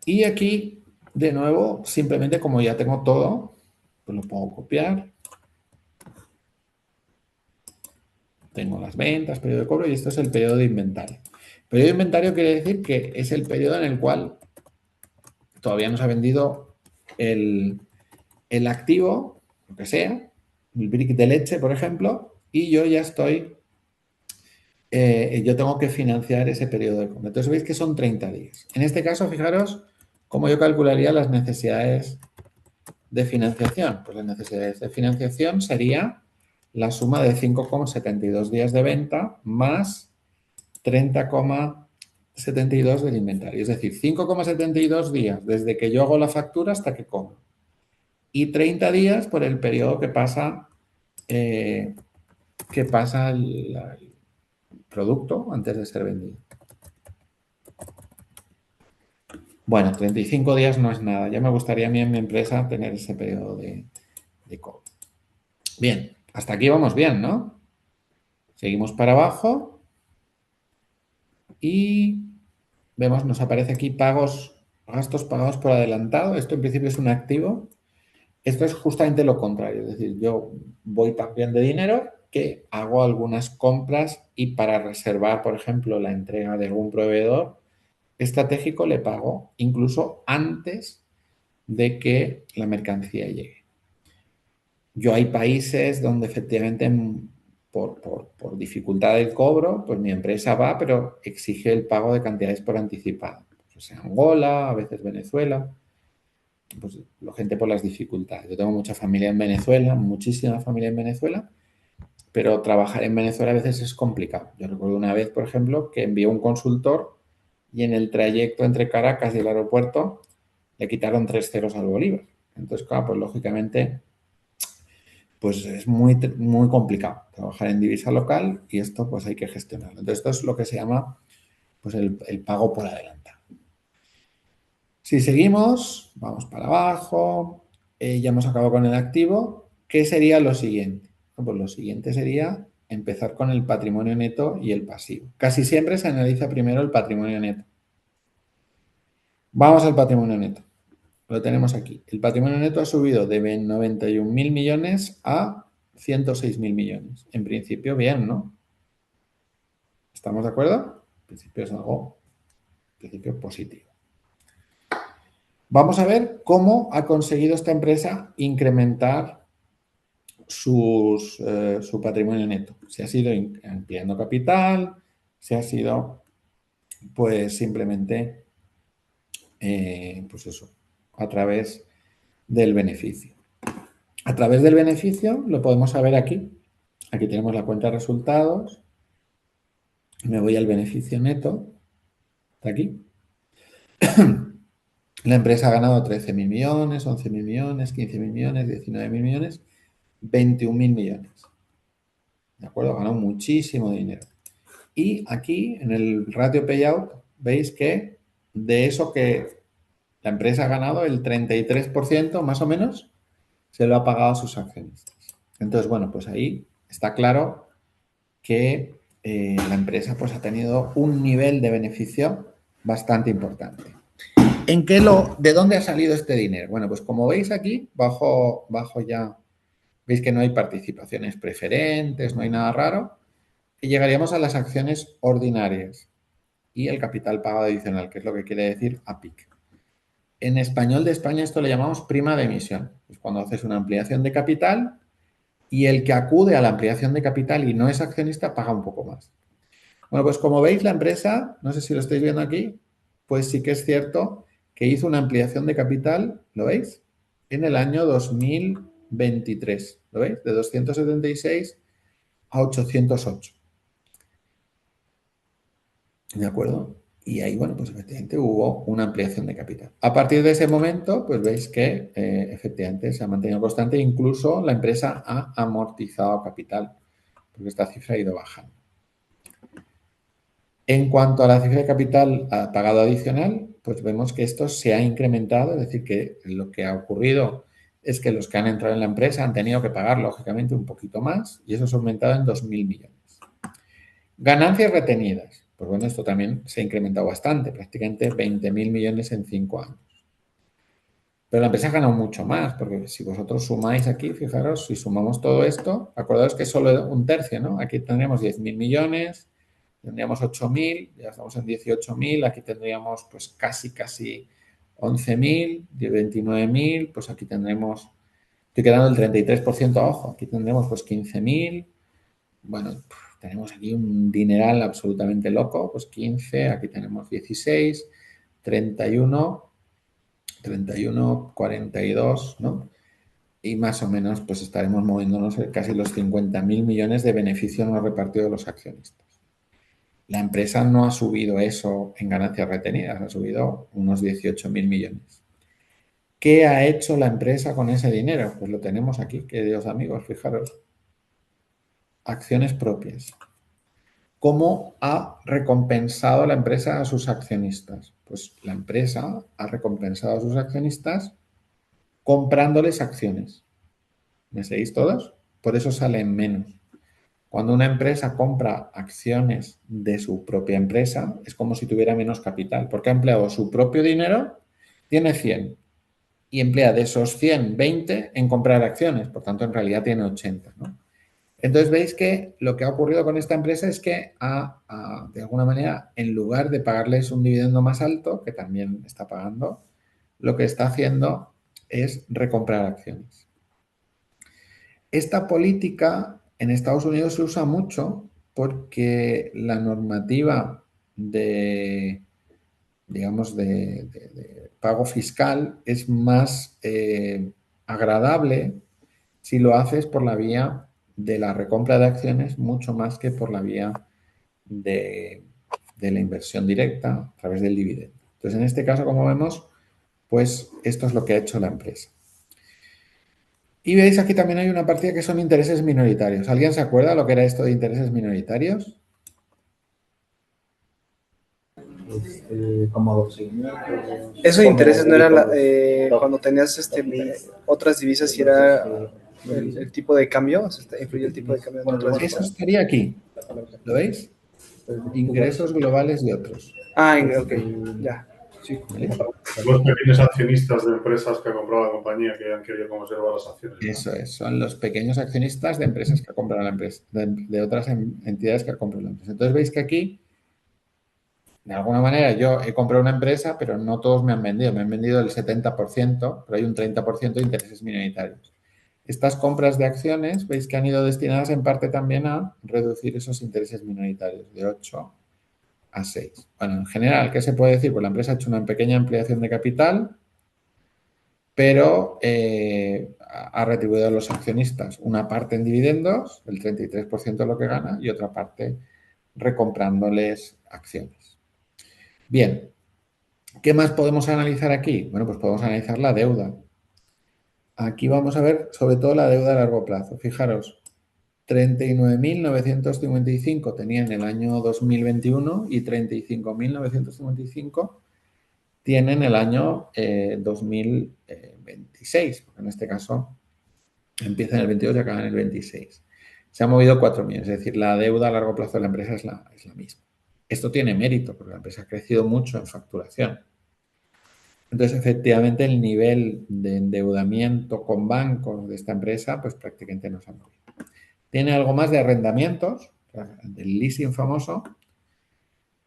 Y aquí, de nuevo, simplemente como ya tengo todo, pues lo puedo copiar. Tengo las ventas, periodo de cobro y esto es el periodo de inventario. Periodo de inventario quiere decir que es el periodo en el cual todavía no se ha vendido el activo, lo que sea, el brick de leche, por ejemplo, y yo ya yo tengo que financiar ese periodo de compra. Entonces veis que son 30 días. En este caso, fijaros cómo yo calcularía las necesidades de financiación. Pues las necesidades de financiación sería la suma de 5,72 días de venta más 30,72 del inventario. Es decir, 5,72 días desde que yo hago la factura hasta que cobro. Y 30 días por el periodo que pasa el producto antes de ser vendido. Bueno, 35 días no es nada. Ya me gustaría a mí en mi empresa tener ese periodo de cobro. Bien, hasta aquí vamos bien, ¿no? Seguimos para abajo y vemos, nos aparece aquí gastos pagados por adelantado. Esto en principio es un activo. Esto es justamente lo contrario. Es decir, yo voy también de dinero que hago algunas compras y para reservar, por ejemplo, la entrega de algún proveedor estratégico le pago incluso antes de que la mercancía llegue. Yo hay países donde efectivamente por dificultad del cobro, pues mi empresa va, pero exige el pago de cantidades por anticipado. Pues sea Angola, a veces Venezuela, pues la gente por las dificultades. Yo tengo mucha familia en Venezuela, muchísima familia en Venezuela, pero trabajar en Venezuela a veces es complicado. Yo recuerdo una vez, por ejemplo, que envié un consultor y en el trayecto entre Caracas y el aeropuerto le quitaron 3 ceros al bolívar. Entonces, claro, pues lógicamente, pues es muy complicado trabajar en divisa local y esto pues hay que gestionarlo. Entonces, esto es lo que se llama pues el pago por adelantado. Si seguimos, vamos para abajo, ya hemos acabado con el activo. ¿Qué sería lo siguiente? Pues lo siguiente sería empezar con el patrimonio neto y el pasivo. Casi siempre se analiza primero el patrimonio neto. Vamos al patrimonio neto. Lo tenemos aquí. El patrimonio neto ha subido de 91.000 millones a 106.000 millones. En principio, bien, ¿no? ¿Estamos de acuerdo? En principio es algo, en principio positivo. Vamos a ver cómo ha conseguido esta empresa incrementar su patrimonio neto. Si ha sido ampliando capital, si ha sido, pues simplemente, pues eso, a través del beneficio. A través del beneficio lo podemos saber aquí. Aquí tenemos la cuenta de resultados. Me voy al beneficio neto. Está aquí. La empresa ha ganado 13.000 millones, 11.000 millones, 15.000 millones, 19.000 millones, 21.000 millones. ¿De acuerdo? Ha ganado muchísimo dinero. Y aquí, en el ratio payout, veis que de eso que la empresa ha ganado, el 33% más o menos se lo ha pagado a sus accionistas. Entonces, bueno, pues ahí está claro que la empresa pues, ha tenido un nivel de beneficio bastante importante. ¿De dónde ha salido este dinero? Bueno, pues como veis aquí, bajo ya, veis que no hay participaciones preferentes, no hay nada raro, y llegaríamos a las acciones ordinarias y el capital pagado adicional, que es lo que quiere decir APIC. En español de España esto le llamamos prima de emisión. Es cuando haces una ampliación de capital y el que acude a la ampliación de capital y no es accionista paga un poco más. Bueno, pues como veis la empresa, no sé si lo estáis viendo aquí, pues sí que es cierto que hizo una ampliación de capital, ¿lo veis? En el año 2023, ¿lo veis? De 276 a 808. ¿De acuerdo? Y ahí, bueno, pues efectivamente hubo una ampliación de capital. A partir de ese momento, pues veis que efectivamente se ha mantenido constante, incluso la empresa ha amortizado capital, porque esta cifra ha ido bajando. En cuanto a la cifra de capital pagado adicional, pues vemos que esto se ha incrementado, es decir, que lo que ha ocurrido es que los que han entrado en la empresa han tenido que pagar, lógicamente, un poquito más y eso se ha aumentado en 2.000 millones. Ganancias retenidas. Pues bueno, esto también se ha incrementado bastante, prácticamente 20.000 millones en 5 años. Pero la empresa ha ganado mucho más, porque si vosotros sumáis aquí, fijaros, si sumamos todo esto, acordaos que es solo un tercio, ¿no? Aquí tendríamos 10.000 millones, tendríamos 8.000, ya estamos en 18.000, aquí tendríamos pues casi 11.000, 29.000, pues aquí tendremos, estoy quedando el 33%, ojo, aquí tendremos pues 15.000, bueno, tenemos aquí un dineral absolutamente loco, pues 15, aquí tenemos 16, 31, 42, ¿no? Y más o menos pues estaremos moviéndonos en casi los 50.000 millones de beneficio no repartido de los accionistas. La empresa no ha subido eso en ganancias retenidas, ha subido unos 18.000 millones. ¿Qué ha hecho la empresa con ese dinero? Pues lo tenemos aquí, queridos amigos, fijaros. Acciones propias. ¿Cómo ha recompensado la empresa a sus accionistas? Pues la empresa ha recompensado a sus accionistas comprándoles acciones. ¿Me seguís todos? Por eso salen menos. Cuando una empresa compra acciones de su propia empresa, es como si tuviera menos capital, porque ha empleado su propio dinero, tiene 100, y emplea de esos 100, 20 en comprar acciones, por tanto, en realidad tiene 80, ¿no? Entonces, veis que lo que ha ocurrido con esta empresa es que de alguna manera, en lugar de pagarles un dividendo más alto, que también está pagando, lo que está haciendo es recomprar acciones. Esta política En Estados Unidos se usa mucho porque la normativa de, digamos, de pago fiscal es más agradable si lo haces por la vía de la recompra de acciones mucho más que por la vía de la inversión directa a través del dividendo. Entonces, en este caso, como vemos, pues esto es lo que ha hecho la empresa. Y veis aquí también hay una partida que son intereses minoritarios. ¿Alguien se acuerda lo que era esto de intereses minoritarios? Como Eso de intereses no era cuando tenías otras divisas y era el tipo de cambio, o sea, influye el tipo de cambio. Eso estaría aquí. ¿Lo veis? Ingresos globales de otros. Ah, ok, ya. Sí, ¿vale? Los pequeños accionistas de empresas que han comprado la compañía que han querido conservar las acciones, ¿no? Eso es, son los pequeños accionistas de empresas que compran la empresa, de otras entidades que compran la empresa. Entonces veis que aquí, de alguna manera, yo he comprado una empresa, pero no todos me han vendido el 70%, pero hay un 30% de intereses minoritarios. Estas compras de acciones, veis que han ido destinadas en parte también a reducir esos intereses minoritarios de 8 a 6. Bueno, en general, ¿qué se puede decir? Pues la empresa ha hecho una pequeña ampliación de capital, pero ha retribuido a los accionistas una parte en dividendos, el 33% de lo que gana, y otra parte recomprándoles acciones. Bien, ¿qué más podemos analizar aquí? Bueno, pues podemos analizar la deuda. Aquí vamos a ver sobre todo la deuda a largo plazo. Fijaros, 39.955 tenía en el año 2021 y 35.955 tiene en el año 2026, porque en este caso empieza en el 22 y acaba en el 26. Se ha movido 4 millones, es decir, la deuda a largo plazo de la empresa es la misma. Esto tiene mérito, porque la empresa ha crecido mucho en facturación. Entonces, efectivamente, el nivel de endeudamiento con bancos de esta empresa, pues prácticamente no se ha movido. Tiene algo más de arrendamientos, del leasing famoso,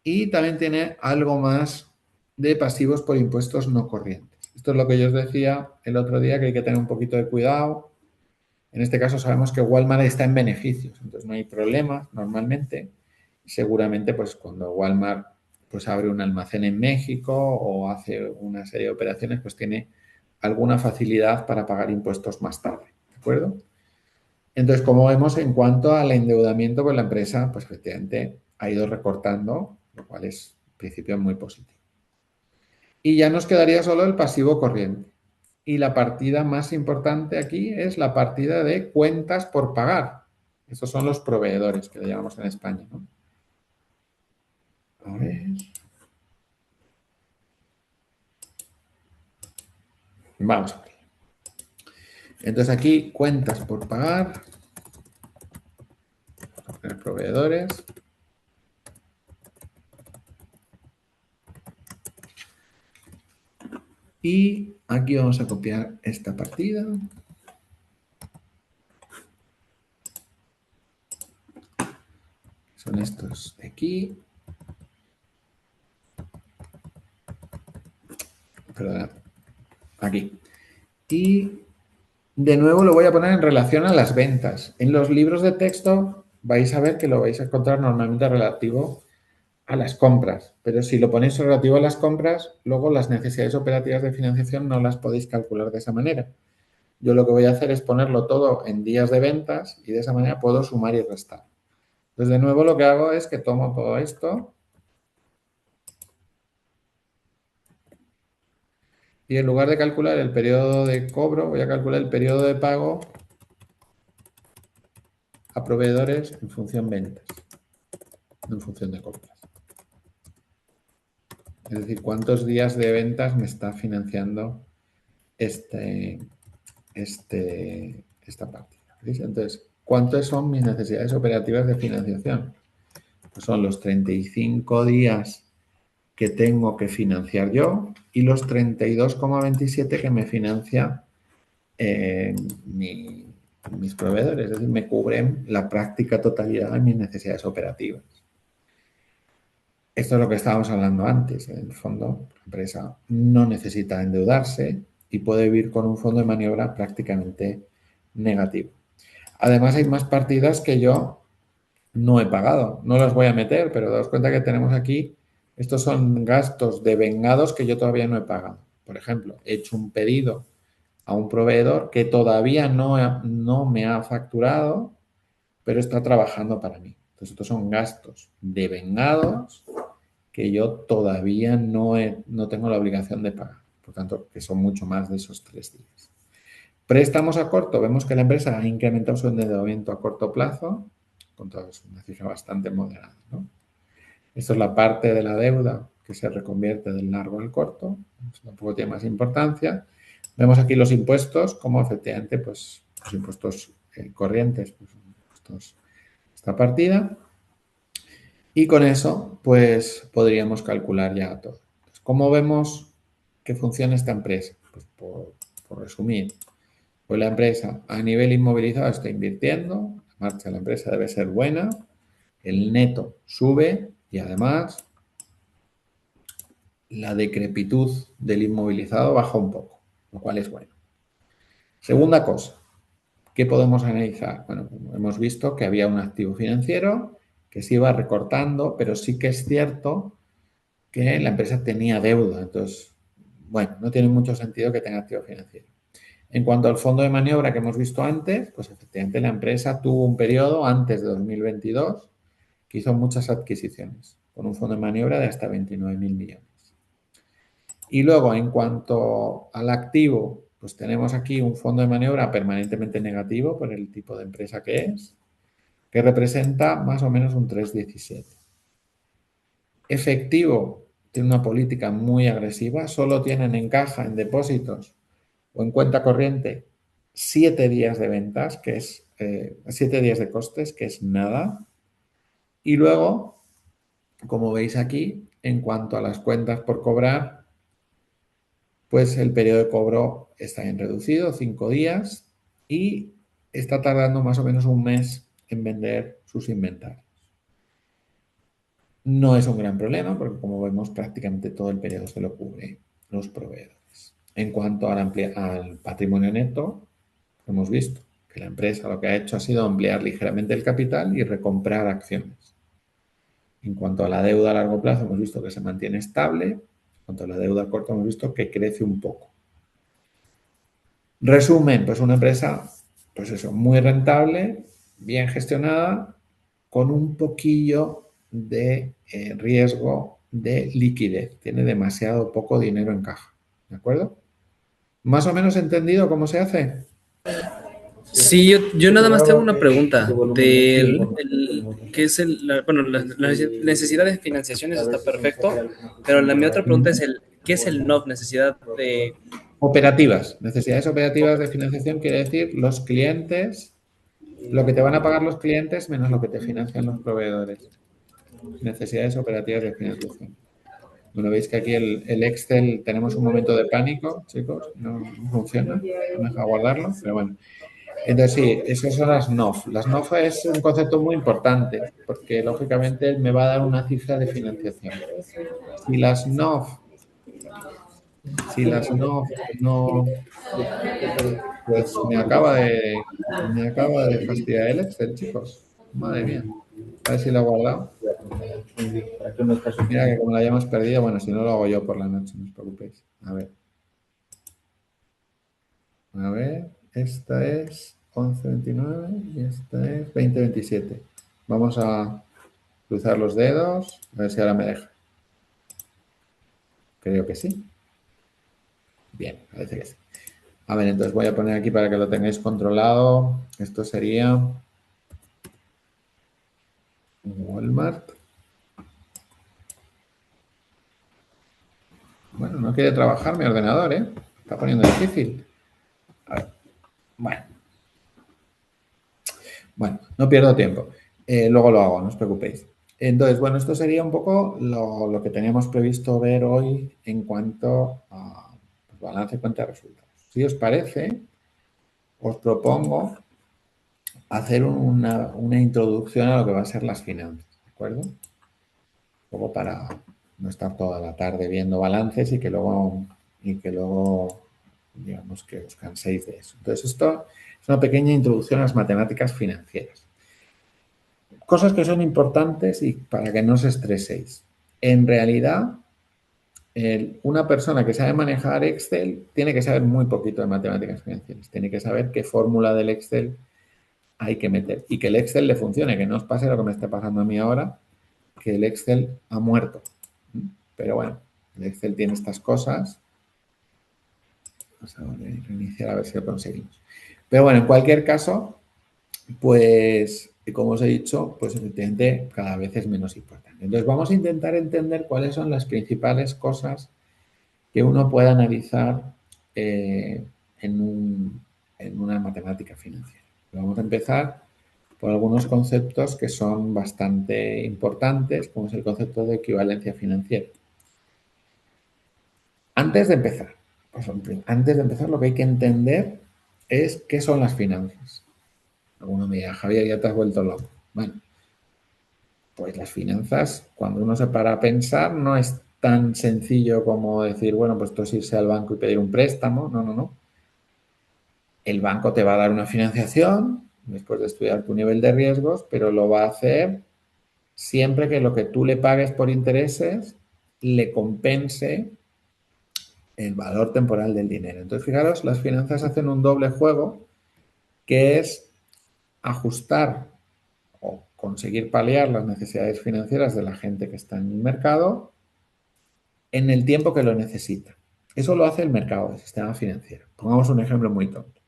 y también tiene algo más de pasivos por impuestos no corrientes. Esto es lo que yo os decía el otro día, que hay que tener un poquito de cuidado. En este caso sabemos que Walmart está en beneficios, entonces no hay problema normalmente. Seguramente, pues cuando Walmart pues abre un almacén en México o hace una serie de operaciones, pues tiene alguna facilidad para pagar impuestos más tarde, ¿de acuerdo? Entonces, como vemos, en cuanto al endeudamiento, pues la empresa, pues efectivamente ha ido recortando, lo cual es, en principio, muy positivo. Y ya nos quedaría solo el pasivo corriente. Y la partida más importante aquí es la partida de cuentas por pagar. Estos son los proveedores que le llamamos en España, ¿no? A ver. Vamos a ver. Entonces aquí cuentas por pagar. Vamos a poner proveedores. Y aquí vamos a copiar esta partida. Son estos de aquí. Perdón. Aquí. Y de nuevo lo voy a poner en relación a las ventas. En los libros de texto vais a ver que lo vais a encontrar normalmente relativo a las compras. Pero si lo ponéis relativo a las compras, luego las necesidades operativas de financiación no las podéis calcular de esa manera. Yo lo que voy a hacer es ponerlo todo en días de ventas y de esa manera puedo sumar y restar. Entonces, de nuevo, lo que hago es que tomo todo esto y en lugar de calcular el periodo de cobro, voy a calcular el periodo de pago a proveedores en función ventas, no en función de compras. Es decir, cuántos días de ventas me está financiando esta partida. ¿Veis? Entonces, ¿cuántas son mis necesidades operativas de financiación? Pues son los 35 días que tengo que financiar yo y los 32,27 que me financia mis proveedores. Es decir, me cubren la práctica totalidad de mis necesidades operativas. Esto es lo que estábamos hablando antes. En el fondo, la empresa no necesita endeudarse y puede vivir con un fondo de maniobra prácticamente negativo. Además, hay más partidas que yo no he pagado. No las voy a meter, pero daos cuenta que tenemos aquí, estos son gastos devengados que yo todavía no he pagado. Por ejemplo, he hecho un pedido a un proveedor que todavía no me ha facturado, pero está trabajando para mí. Entonces, estos son gastos devengados que yo todavía no tengo la obligación de pagar. Por tanto, que son mucho más de esos 3 días. Préstamos a corto. Vemos que la empresa ha incrementado su endeudamiento a corto plazo, con una cifra bastante moderada, ¿no? Esto es la parte de la deuda que se reconvierte del largo al corto. Eso tampoco tiene más importancia. Vemos aquí los impuestos, como efectivamente, pues, los impuestos corrientes, pues, esta partida. Y con eso, pues, podríamos calcular ya todo. Entonces, ¿cómo vemos que funciona esta empresa? Pues, por resumir, pues la empresa a nivel inmovilizado está invirtiendo, la marcha de la empresa debe ser buena, el neto sube y además la decrepitud del inmovilizado baja un poco, lo cual es bueno. Segunda cosa, ¿qué podemos analizar? Bueno, hemos visto que había un activo financiero que se iba recortando, pero sí que es cierto que la empresa tenía deuda. Entonces, bueno, no tiene mucho sentido que tenga activo financiero. En cuanto al fondo de maniobra que hemos visto antes, pues efectivamente la empresa tuvo un periodo antes de 2022 que hizo muchas adquisiciones, con un fondo de maniobra de hasta 29.000 millones. Y luego, en cuanto al activo, pues tenemos aquí un fondo de maniobra permanentemente negativo por el tipo de empresa que es, que representa más o menos un 3,17. Efectivo, tiene una política muy agresiva, solo tienen en caja, en depósitos o en cuenta corriente 7 días de ventas, que es 7 días de costes, que es nada. Y luego, como veis aquí, en cuanto a las cuentas por cobrar, pues el periodo de cobro está bien reducido, 5 días, y está tardando más o menos un mes en vender sus inventarios. No es un gran problema porque, como vemos, prácticamente todo el periodo se lo cubre los proveedores. En cuanto al patrimonio neto, hemos visto que la empresa lo que ha hecho ha sido ampliar ligeramente el capital y recomprar acciones. En cuanto a la deuda a largo plazo, hemos visto que se mantiene estable. En cuanto a la deuda a corto, hemos visto que crece un poco. Resumen, pues una empresa, pues eso, muy rentable, bien gestionada, con un poquillo de riesgo de liquidez. Tiene demasiado poco dinero en caja. ¿De acuerdo? ¿Más o menos entendido cómo se hace? Sí, yo nada más tengo una pregunta. ¿Qué es bueno, la necesidad de financiación eso está perfecto, pero mi otra pregunta es ¿qué es el NOF? Necesidad de... Operativas. Necesidades operativas de financiación quiere decir los clientes, lo que te van a pagar los clientes menos lo que te financian los proveedores. Necesidades operativas de financiación. Bueno, veis que aquí el Excel tenemos un momento de pánico, chicos, no funciona, no me deja guardarlo, pero bueno. Entonces sí, esas son las NOF. Las NOF es un concepto muy importante porque lógicamente me va a dar una cifra de financiación. Si las NOF no, pues me acaba de fastidiar el Excel, chicos. Madre mía. A ver si lo he guardado. Mira que como la hayamos perdido, bueno, si no lo hago yo por la noche, no os preocupéis. A ver, esta es 11.29 y esta es 20.27. Vamos a cruzar los dedos, a ver si ahora me deja. Creo que sí. Bien, parece que sí. A ver, entonces voy a poner aquí para que lo tengáis controlado. Esto sería Walmart. Bueno, no quiere trabajar mi ordenador, ¿eh? Está poniendo difícil. A ver. Bueno, no pierdo tiempo. Luego lo hago, no os preocupéis. Entonces, bueno, esto sería un poco lo que teníamos previsto ver hoy en cuanto a balance, cuenta de resultados. Si os parece, os propongo hacer una introducción a lo que va a ser las finanzas, ¿de acuerdo? Un poco para no estar toda la tarde viendo balances y que luego digamos que os canséis de eso. Entonces, esto es una pequeña introducción a las matemáticas financieras. Cosas que son importantes y para que no os estreséis. En realidad, una persona que sabe manejar Excel tiene que saber muy poquito de matemáticas financieras. Tiene que saber qué fórmula del Excel hay que meter y que el Excel le funcione, que no os pase lo que me está pasando a mí ahora, que el Excel ha muerto. Pero bueno, el Excel tiene estas cosas. Vamos a reiniciar a ver si lo conseguimos. Pero bueno, en cualquier caso, pues, como os he dicho, pues efectivamente cada vez es menos importante. Entonces vamos a intentar entender cuáles son las principales cosas que uno puede analizar en una matemática financiera. Vamos a empezar por algunos conceptos que son bastante importantes, como es el concepto de equivalencia financiera. Antes de empezar, lo que hay que entender es qué son las finanzas. Alguno me dirá, Javier, ya te has vuelto loco. Bueno, pues las finanzas, cuando uno se para a pensar, no es tan sencillo como decir, bueno, pues esto es irse al banco y pedir un préstamo. No, no, no. El banco te va a dar una financiación después de estudiar tu nivel de riesgos, pero lo va a hacer siempre que lo que tú le pagues por intereses le compense el valor temporal del dinero. Entonces, fijaros, las finanzas hacen un doble juego, que es ajustar o conseguir paliar las necesidades financieras de la gente que está en el mercado en el tiempo que lo necesita. Eso lo hace el mercado, el sistema financiero. Pongamos un ejemplo muy tonto.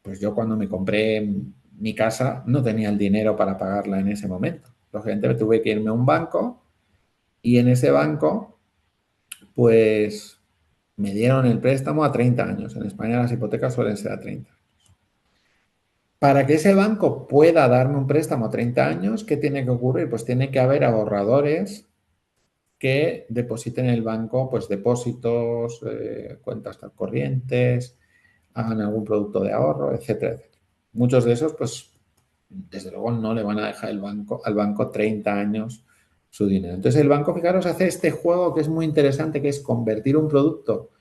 Pues yo cuando me compré mi casa no tenía el dinero para pagarla en ese momento. Lógicamente tuve que irme a un banco y en ese banco pues me dieron el préstamo a 30 años. En España las hipotecas suelen ser a 30 años. Para que ese banco pueda darme un préstamo a 30 años, ¿qué tiene que ocurrir? Pues tiene que haber ahorradores que depositen en el banco pues depósitos, cuentas corrientes, hagan algún producto de ahorro, etcétera, etcétera. Muchos de esos, pues, desde luego no le van a dejar al banco 30 años su dinero. Entonces, el banco, fijaros, hace este juego que es muy interesante, que es convertir un producto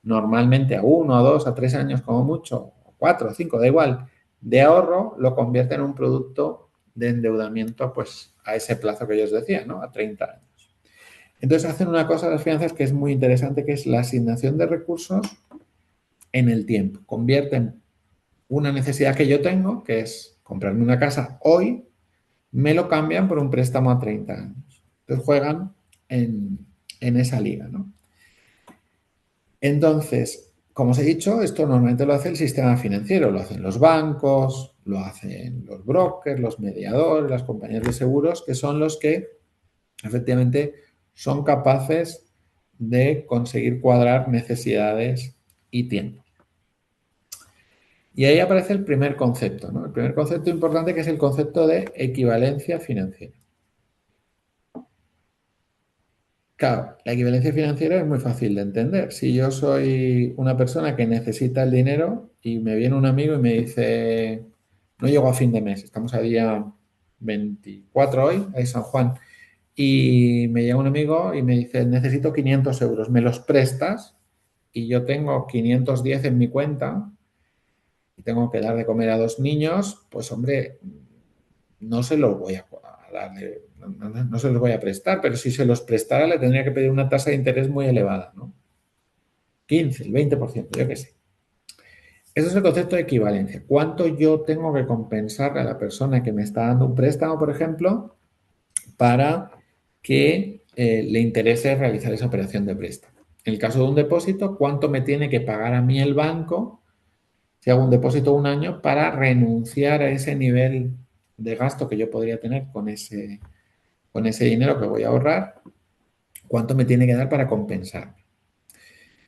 normalmente a 1, a 2, a 3 años como mucho, 4, 5, da igual, de ahorro, lo convierte en un producto de endeudamiento, pues, a ese plazo que yo os decía, ¿no? A 30 años. Entonces, hacen una cosa las finanzas que es muy interesante, que es la asignación de recursos en el tiempo. Convierten una necesidad que yo tengo, que es comprarme una casa hoy, me lo cambian por un préstamo a 30 años. Entonces juegan en esa liga, ¿no? Entonces, como os he dicho, esto normalmente lo hace el sistema financiero, lo hacen los bancos, lo hacen los brokers, los mediadores, las compañías de seguros, que son los que efectivamente son capaces de conseguir cuadrar necesidades y tiempo. Y ahí aparece el primer concepto, ¿no? El primer concepto importante, que es el concepto de equivalencia financiera. Claro, la equivalencia financiera es muy fácil de entender. Si yo soy una persona que necesita el dinero y me viene un amigo y me dice, no llego a fin de mes, estamos a día 24 hoy, es San Juan, y me llega un amigo y me dice, necesito 500 euros, ¿me los prestas? Y yo tengo 510 en mi cuenta y tengo que dar de comer a 2 niños, pues hombre, no se los voy a dar, no se los voy a prestar, pero si se los prestara le tendría que pedir una tasa de interés muy elevada, ¿no? 15, el 20%, yo qué sé. Ese es el concepto de equivalencia. ¿Cuánto yo tengo que compensarle a la persona que me está dando un préstamo, por ejemplo, para que le interese realizar esa operación de préstamo? En el caso de un depósito, ¿cuánto me tiene que pagar a mí el banco si hago un depósito un año para renunciar a ese nivel de gasto que yo podría tener con ese dinero que voy a ahorrar? ¿Cuánto me tiene que dar para compensar?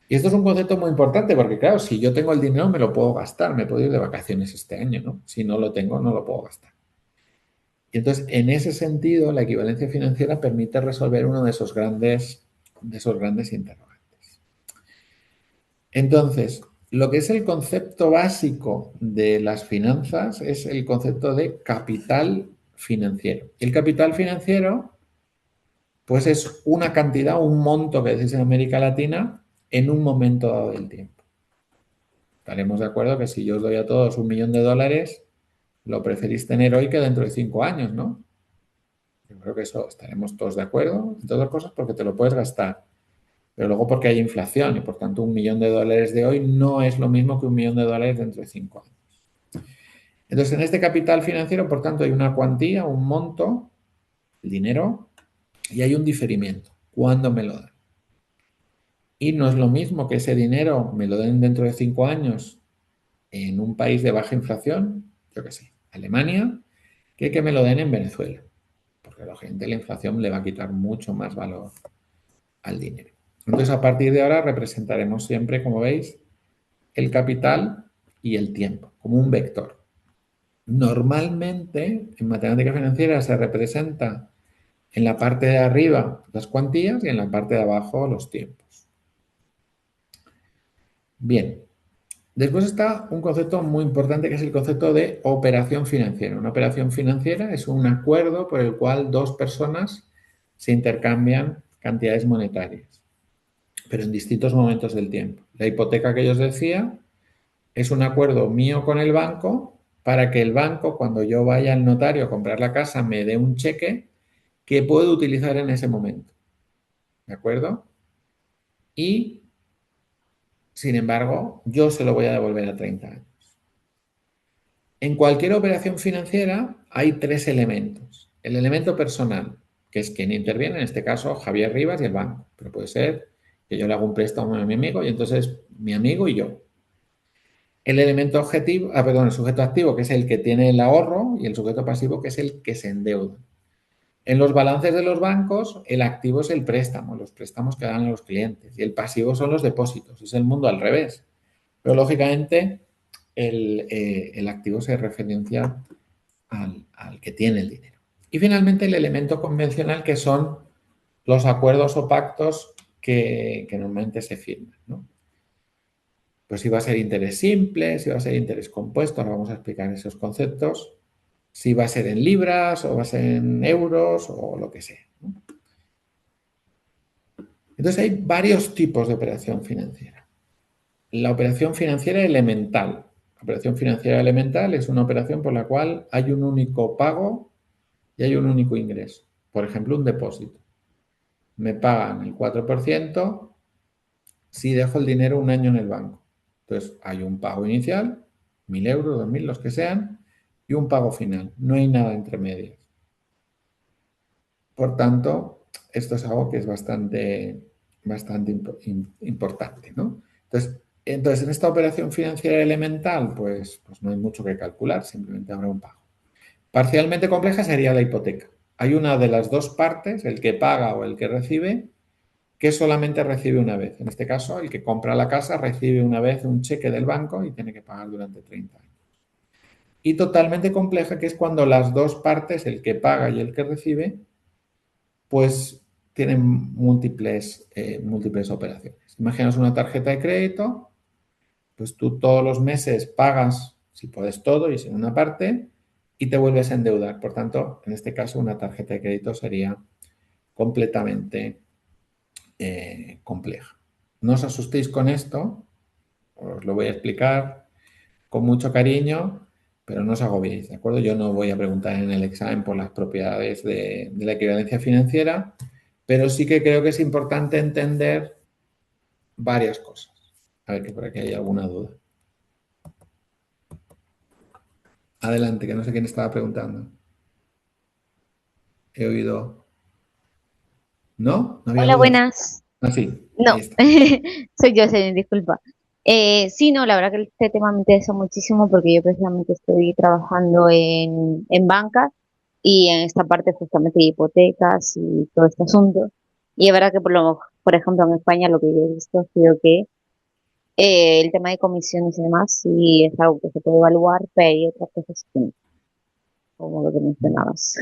Y esto es un concepto muy importante porque, claro, si yo tengo el dinero me lo puedo gastar, me puedo ir de vacaciones este año, ¿no? Si no lo tengo, no lo puedo gastar. Y entonces, en ese sentido, la equivalencia financiera permite resolver uno de esos grandes interrogantes. Entonces, lo que es el concepto básico de las finanzas es el concepto de capital financiero. El capital financiero, pues es una cantidad, un monto que decís en América Latina, en un momento dado del tiempo. Estaremos de acuerdo que si yo os doy a todos $1.000.000, lo preferís tener hoy que dentro de 5 años, ¿no? Yo creo que eso estaremos todos de acuerdo, entre otras cosas porque te lo puedes gastar, pero luego porque hay inflación y por tanto $1.000.000 de hoy no es lo mismo que $1.000.000 dentro de 5 años. Entonces, en este capital financiero, por tanto, hay una cuantía, un monto, el dinero, y hay un diferimiento. ¿Cuándo me lo dan? Y no es lo mismo que ese dinero me lo den dentro de 5 años en un país de baja inflación, yo qué sé, Alemania, que me lo den en Venezuela. Porque a la gente la inflación le va a quitar mucho más valor al dinero. Entonces, a partir de ahora representaremos siempre, como veis, el capital y el tiempo, como un vector. Normalmente, en matemática financiera se representa en la parte de arriba las cuantías y en la parte de abajo los tiempos. Bien, después está un concepto muy importante que es el concepto de operación financiera. Una operación financiera es un acuerdo por el cual dos personas se intercambian cantidades monetarias, pero en distintos momentos del tiempo. La hipoteca que yo os decía es un acuerdo mío con el banco para que el banco, cuando yo vaya al notario a comprar la casa, me dé un cheque que puedo utilizar en ese momento. ¿De acuerdo? Y, sin embargo, yo se lo voy a devolver a 30 años. En cualquier operación financiera hay 3 elementos. El elemento personal, que es quien interviene, en este caso Javier Rivas y el banco. Pero puede ser que yo le hago un préstamo a mi amigo y entonces mi amigo y yo. El elemento objetivo, el sujeto activo, que es el que tiene el ahorro, y el sujeto pasivo, que es el que se endeuda. En los balances de los bancos, el activo es el préstamo, los préstamos que dan a los clientes, y el pasivo son los depósitos. Es el mundo al revés. Pero, lógicamente, el activo se referencia al que tiene el dinero. Y, finalmente, el elemento convencional, que son los acuerdos o pactos que normalmente se firman, ¿no? Pues si va a ser interés simple, si va a ser interés compuesto, ahora vamos a explicar esos conceptos, si va a ser en libras o va a ser en euros o lo que sea, ¿no? Entonces hay varios tipos de operación financiera. La operación financiera elemental. La operación financiera elemental es una operación por la cual hay un único pago y hay un único ingreso. Por ejemplo, un depósito. Me pagan el 4% si dejo el dinero un año en el banco. Entonces, hay un pago inicial, 1.000 euros, 2.000, los que sean, y un pago final. No hay nada entre medias. Por tanto, esto es algo que es bastante importante, ¿no? Entonces, en esta operación financiera elemental, pues no hay mucho que calcular, simplemente habrá un pago. Parcialmente compleja sería la hipoteca. Hay una de las dos partes, el que paga o el que recibe, que solamente recibe una vez. En este caso, el que compra la casa recibe una vez un cheque del banco y tiene que pagar durante 30 años. Y totalmente compleja, que es cuando las dos partes, el que paga y el que recibe, pues tienen múltiples operaciones. Imaginaos una tarjeta de crédito, pues tú todos los meses pagas, si puedes todo y sin una parte, y te vuelves a endeudar. Por tanto, en este caso, una tarjeta de crédito sería completamente compleja. No os asustéis con esto, os lo voy a explicar con mucho cariño, pero no os agobiéis, ¿de acuerdo? Yo no voy a preguntar en el examen por las propiedades de la equivalencia financiera, pero sí que creo que es importante entender varias cosas. A ver, que por aquí hay alguna duda. Adelante, que no sé quién estaba preguntando. He oído... ¿No? ¿No había Hola, duda? buenas. Ah, sí. No, Ahí está. soy yo, disculpa. Sí, no, la verdad que este tema me interesa muchísimo porque yo precisamente estoy trabajando en banca y en esta parte justamente de hipotecas y todo este asunto. Y es verdad que por ejemplo en España lo que yo he visto ha sido que el tema de comisiones y demás sí es algo que se puede evaluar, pero hay otras cosas que no, como lo que mencionabas.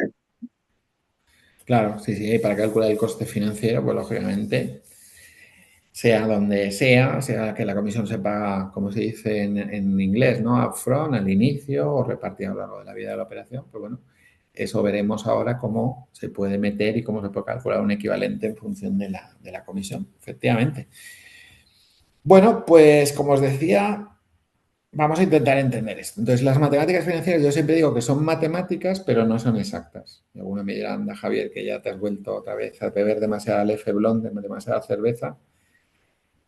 Claro, sí, para calcular el coste financiero, pues lógicamente, sea donde sea que la comisión se paga, como se dice en inglés, ¿no? Upfront, al inicio, o repartida a lo largo de la vida de la operación, pues bueno, eso veremos ahora cómo se puede meter y cómo se puede calcular un equivalente en función de la comisión, efectivamente. Bueno, pues como os decía, Vamos a intentar entender esto. Entonces, las matemáticas financieras, yo siempre digo que son matemáticas, pero no son exactas. Y algunos me dirán, anda, Javier, que ya te has vuelto otra vez a beber demasiada Lefe Blonde, demasiada cerveza.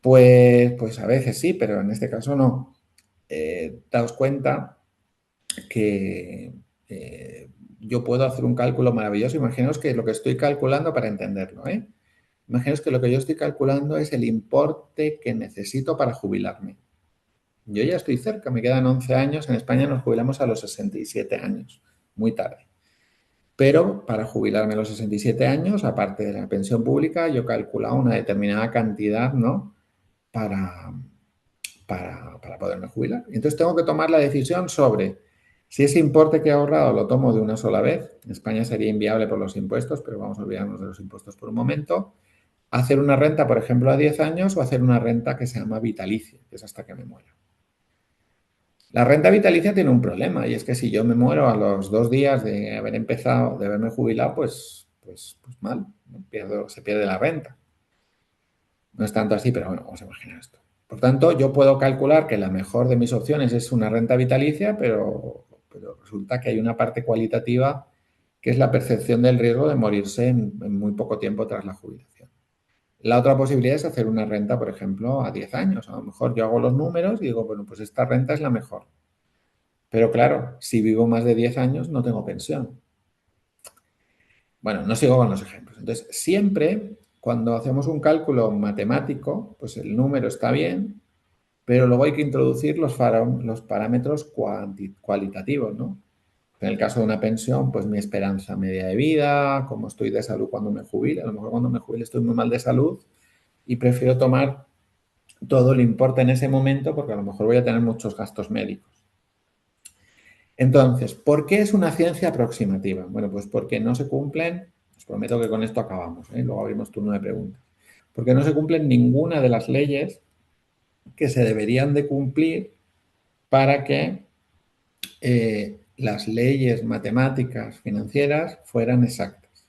Pues a veces sí, pero en este caso no. Daos cuenta que yo puedo hacer un cálculo maravilloso. Imaginaos que lo que estoy calculando para entenderlo, imaginaos que lo que yo estoy calculando es el importe que necesito para jubilarme. Yo ya estoy cerca, me quedan 11 años. En España nos jubilamos a los 67 años, muy tarde. Pero para jubilarme a los 67 años, aparte de la pensión pública, yo he calculado una determinada cantidad, ¿no? Para poderme jubilar. Y entonces tengo que tomar la decisión sobre si ese importe que he ahorrado lo tomo de una sola vez. En España sería inviable por los impuestos, pero vamos a olvidarnos de los impuestos por un momento. Hacer una renta, por ejemplo, a 10 años o hacer una renta que se llama vitalicia, que es hasta que me muera. La renta vitalicia tiene un problema y es que si yo me muero a los 2 días de haber empezado, de haberme jubilado, pues mal, ¿no? Se pierde la renta. No es tanto así, pero bueno, vamos a imaginar esto. Por tanto, yo puedo calcular que la mejor de mis opciones es una renta vitalicia, pero resulta que hay una parte cualitativa que es la percepción del riesgo de morirse en muy poco tiempo tras la jubilación. La otra posibilidad es hacer una renta, por ejemplo, a 10 años. A lo mejor yo hago los números y digo, bueno, pues esta renta es la mejor. Pero claro, si vivo más de 10 años no tengo pensión. Bueno, no sigo con los ejemplos. Entonces, siempre cuando hacemos un cálculo matemático, pues el número está bien, pero luego hay que introducir los parámetros cualitativos, ¿no? En el caso de una pensión, pues mi esperanza media de vida, cómo estoy de salud cuando me jubile. A lo mejor cuando me jubile estoy muy mal de salud y prefiero tomar todo el importe en ese momento porque a lo mejor voy a tener muchos gastos médicos. Entonces, ¿por qué es una ciencia aproximativa? Bueno, pues porque no se cumplen, os prometo que con esto acabamos, luego abrimos turno de preguntas, porque no se cumplen ninguna de las leyes que se deberían de cumplir para que las leyes matemáticas financieras fueran exactas.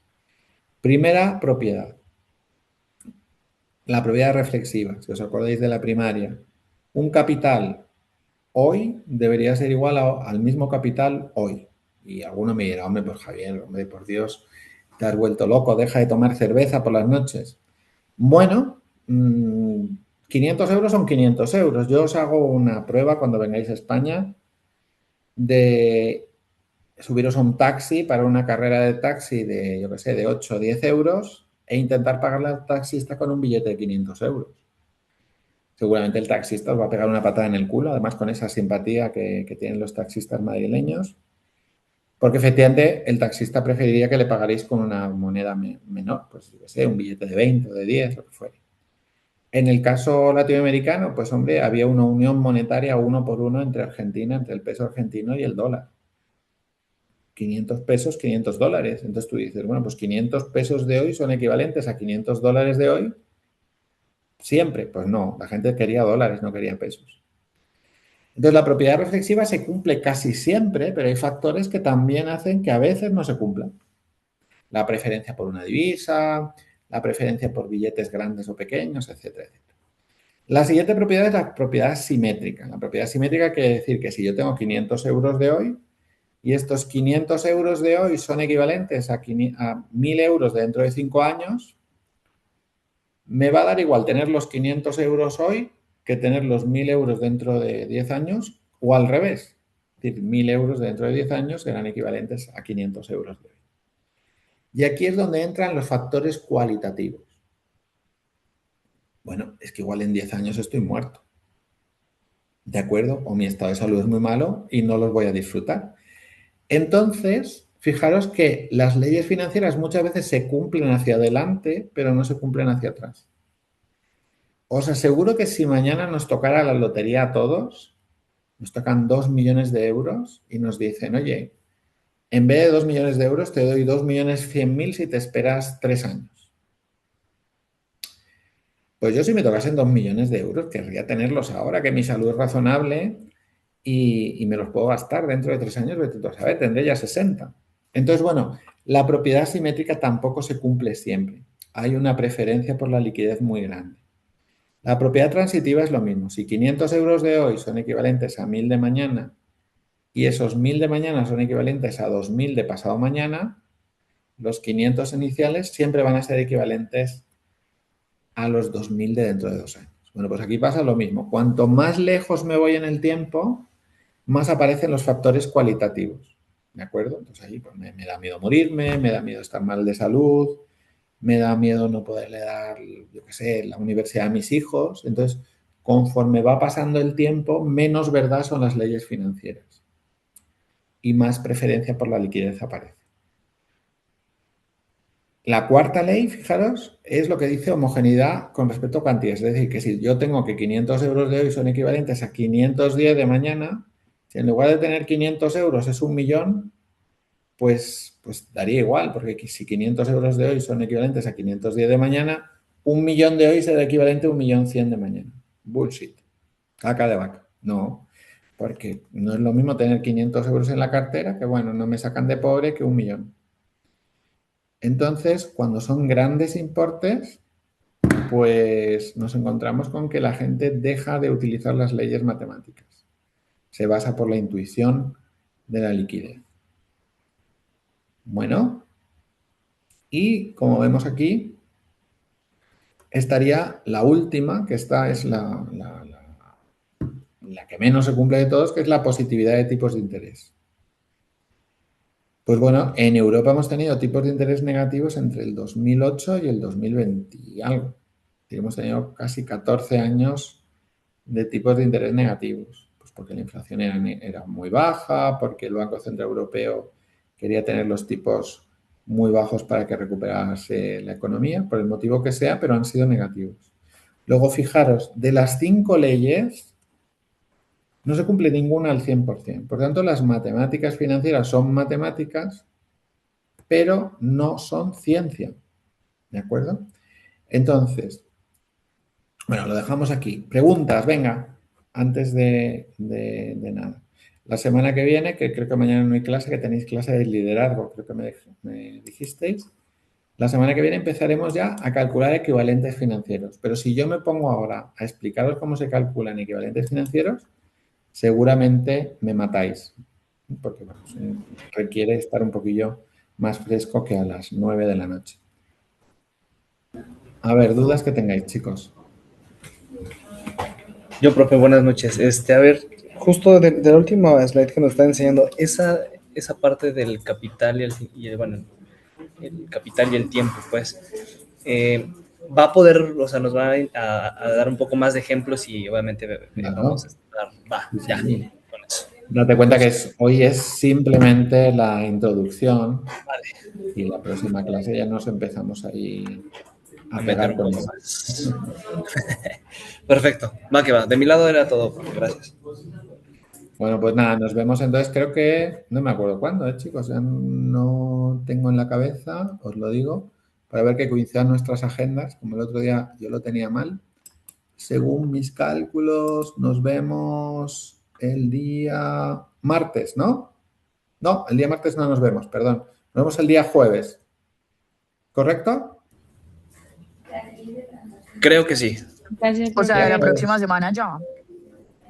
Primera, propiedad. La propiedad reflexiva, si os acordáis de la primaria. Un capital hoy debería ser igual al mismo capital hoy. Y alguno me dirá, hombre, pues Javier, hombre, por Dios, te has vuelto loco, deja de tomar cerveza por las noches. Bueno, 500 euros son 500 euros. Yo os hago una prueba cuando vengáis a España de subiros a un taxi para una carrera de taxi de, yo qué sé, de 8 o 10 euros e intentar pagarle al taxista con un billete de 500 euros. Seguramente el taxista os va a pegar una patada en el culo, además con esa simpatía que tienen los taxistas madrileños, porque efectivamente el taxista preferiría que le pagaréis con una moneda menor, pues yo qué sé, un billete de 20 o de 10, lo que fuere. En el caso latinoamericano, pues hombre, había una unión monetaria 1 por 1 entre Argentina, entre el peso argentino y el dólar. 500 pesos, 500 dólares. Entonces tú dices, bueno, pues 500 pesos de hoy son equivalentes a 500 dólares de hoy. Siempre, pues no, la gente quería dólares, no quería pesos. Entonces la propiedad reflexiva se cumple casi siempre, pero hay factores que también hacen que a veces no se cumplan. La preferencia por una divisa, la preferencia por billetes grandes o pequeños, etcétera, etcétera. La siguiente propiedad es la propiedad simétrica. La propiedad simétrica quiere decir que si yo tengo 500 euros de hoy y estos 500 euros de hoy son equivalentes a 1.000 euros dentro de 5 años, me va a dar igual tener los 500 euros hoy que tener los 1.000 euros dentro de 10 años o al revés. Es decir, 1.000 euros dentro de 10 años serán equivalentes a 500 euros de hoy. Y aquí es donde entran los factores cualitativos. Bueno, es que igual en 10 años estoy muerto. ¿De acuerdo? O mi estado de salud es muy malo y no los voy a disfrutar. Entonces, fijaros que las leyes financieras muchas veces se cumplen hacia adelante, pero no se cumplen hacia atrás. Os aseguro que si mañana nos tocara la lotería a todos, nos tocan 2 millones de euros y nos dicen, oye, en vez de 2 millones de euros te doy 2.100.000 si te esperas 3 años. Pues yo si me tocasen 2 millones de euros querría tenerlos ahora, que mi salud es razonable y me los puedo gastar dentro de 3 años, vete tú a saber, tendré ya 60. Entonces, bueno, la propiedad simétrica tampoco se cumple siempre. Hay una preferencia por la liquidez muy grande. La propiedad transitiva es lo mismo. Si 500 euros de hoy son equivalentes a 1.000 de mañana y esos 1.000 de mañana son equivalentes a 2.000 de pasado mañana, los 500 iniciales siempre van a ser equivalentes a los 2.000 de dentro de 2 años. Bueno, pues aquí pasa lo mismo. Cuanto más lejos me voy en el tiempo, más aparecen los factores cualitativos. ¿De acuerdo? Entonces ahí pues, me da miedo morirme, me da miedo estar mal de salud, me da miedo no poderle dar, yo qué sé, la universidad a mis hijos. Entonces, conforme va pasando el tiempo, menos verdad son las leyes financieras y más preferencia por la liquidez aparece. La cuarta ley, fijaros, es lo que dice homogeneidad con respecto a cuantías. Es decir, que si yo tengo que 500 euros de hoy son equivalentes a 510 de mañana, si en lugar de tener 500 euros es 1.000.000, pues daría igual, porque si 500 euros de hoy son equivalentes a 510 de mañana, 1.000.000 de hoy será equivalente a 1.100.000 de mañana. Bullshit. Caca de vaca. No, porque no es lo mismo tener 500 euros en la cartera, que bueno, no me sacan de pobre, que 1.000.000. Entonces, cuando son grandes importes, pues nos encontramos con que la gente deja de utilizar las leyes matemáticas. Se basa por la intuición de la liquidez. Bueno, y como vemos aquí, estaría la última, que esta es la que menos se cumple de todos, que es la positividad de tipos de interés. Pues bueno, en Europa hemos tenido tipos de interés negativos entre el 2008 y el 2020 y algo. Hemos tenido casi 14 años de tipos de interés negativos, pues porque la inflación era muy baja, porque el Banco Central Europeo quería tener los tipos muy bajos para que recuperase la economía, por el motivo que sea, pero han sido negativos. Luego, fijaros, de las 5 leyes, no se cumple ninguna al 100%. Por tanto, las matemáticas financieras son matemáticas, pero no son ciencia. ¿De acuerdo? Entonces, bueno, lo dejamos aquí. Preguntas, venga, antes de nada. La semana que viene, que creo que mañana no hay clase, que tenéis clase de liderazgo, creo que me dijisteis. La semana que viene empezaremos ya a calcular equivalentes financieros. Pero si yo me pongo ahora a explicaros cómo se calculan equivalentes financieros, seguramente me matáis, porque bueno, requiere estar un poquillo más fresco que a las 9 de la noche. A ver, dudas que tengáis, chicos. Yo, profe, buenas noches. A ver, justo de la última slide que nos está enseñando, esa parte del capital el capital y el tiempo, pues, va a poder, o sea, nos va a dar un poco más de ejemplos y obviamente vamos a estar, ya, con eso. Date cuenta que hoy es simplemente la introducción, vale. Y la próxima clase ya nos empezamos ahí a pegar con eso. Perfecto, va que va. De mi lado era todo, gracias. Bueno, pues nada, nos vemos entonces, creo que, no me acuerdo cuándo, chicos, ya no tengo en la cabeza, os lo digo, para ver que coincidan nuestras agendas, como el otro día yo lo tenía mal. Según mis cálculos, nos vemos el día martes, ¿no? No, el día martes no nos vemos, perdón. Nos vemos el día jueves. ¿Correcto? Creo que sí. O sea, la próxima semana ya.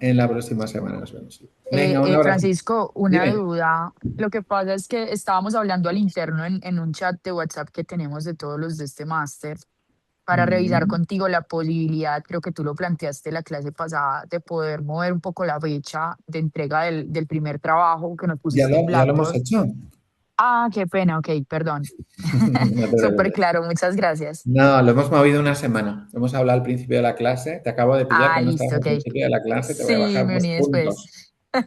En la próxima semana nos vemos. Sí. Venga, un abrazo. Francisco, una Dime. duda. Lo que pasa es que estábamos hablando al interno en un chat de WhatsApp que tenemos de todos los de este máster para revisar contigo la posibilidad, creo que tú lo planteaste la clase pasada, de poder mover un poco la fecha de entrega del primer trabajo que nos pusiste en Ya lo hemos Blackboard. hecho. Ah, qué pena, ok, perdón. No Súper claro, muchas gracias. No, lo hemos movido una semana. Hemos hablado al principio de la clase. Te acabo de pillar que no Listo, estabas ok. al principio de la clase. Te voy a Sí, bajar me 2 uní puntos. después.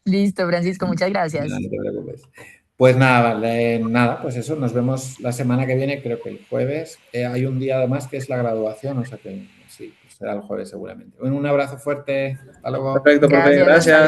Listo, Francisco, muchas gracias. No te preocupes. Pues nada, pues eso, nos vemos la semana que viene, creo que el jueves. Hay un día además que es la graduación, o sea que sí, pues será el jueves seguramente. Un abrazo fuerte. Hasta luego. Perfecto, profe, Gracias, hasta gracias. luego.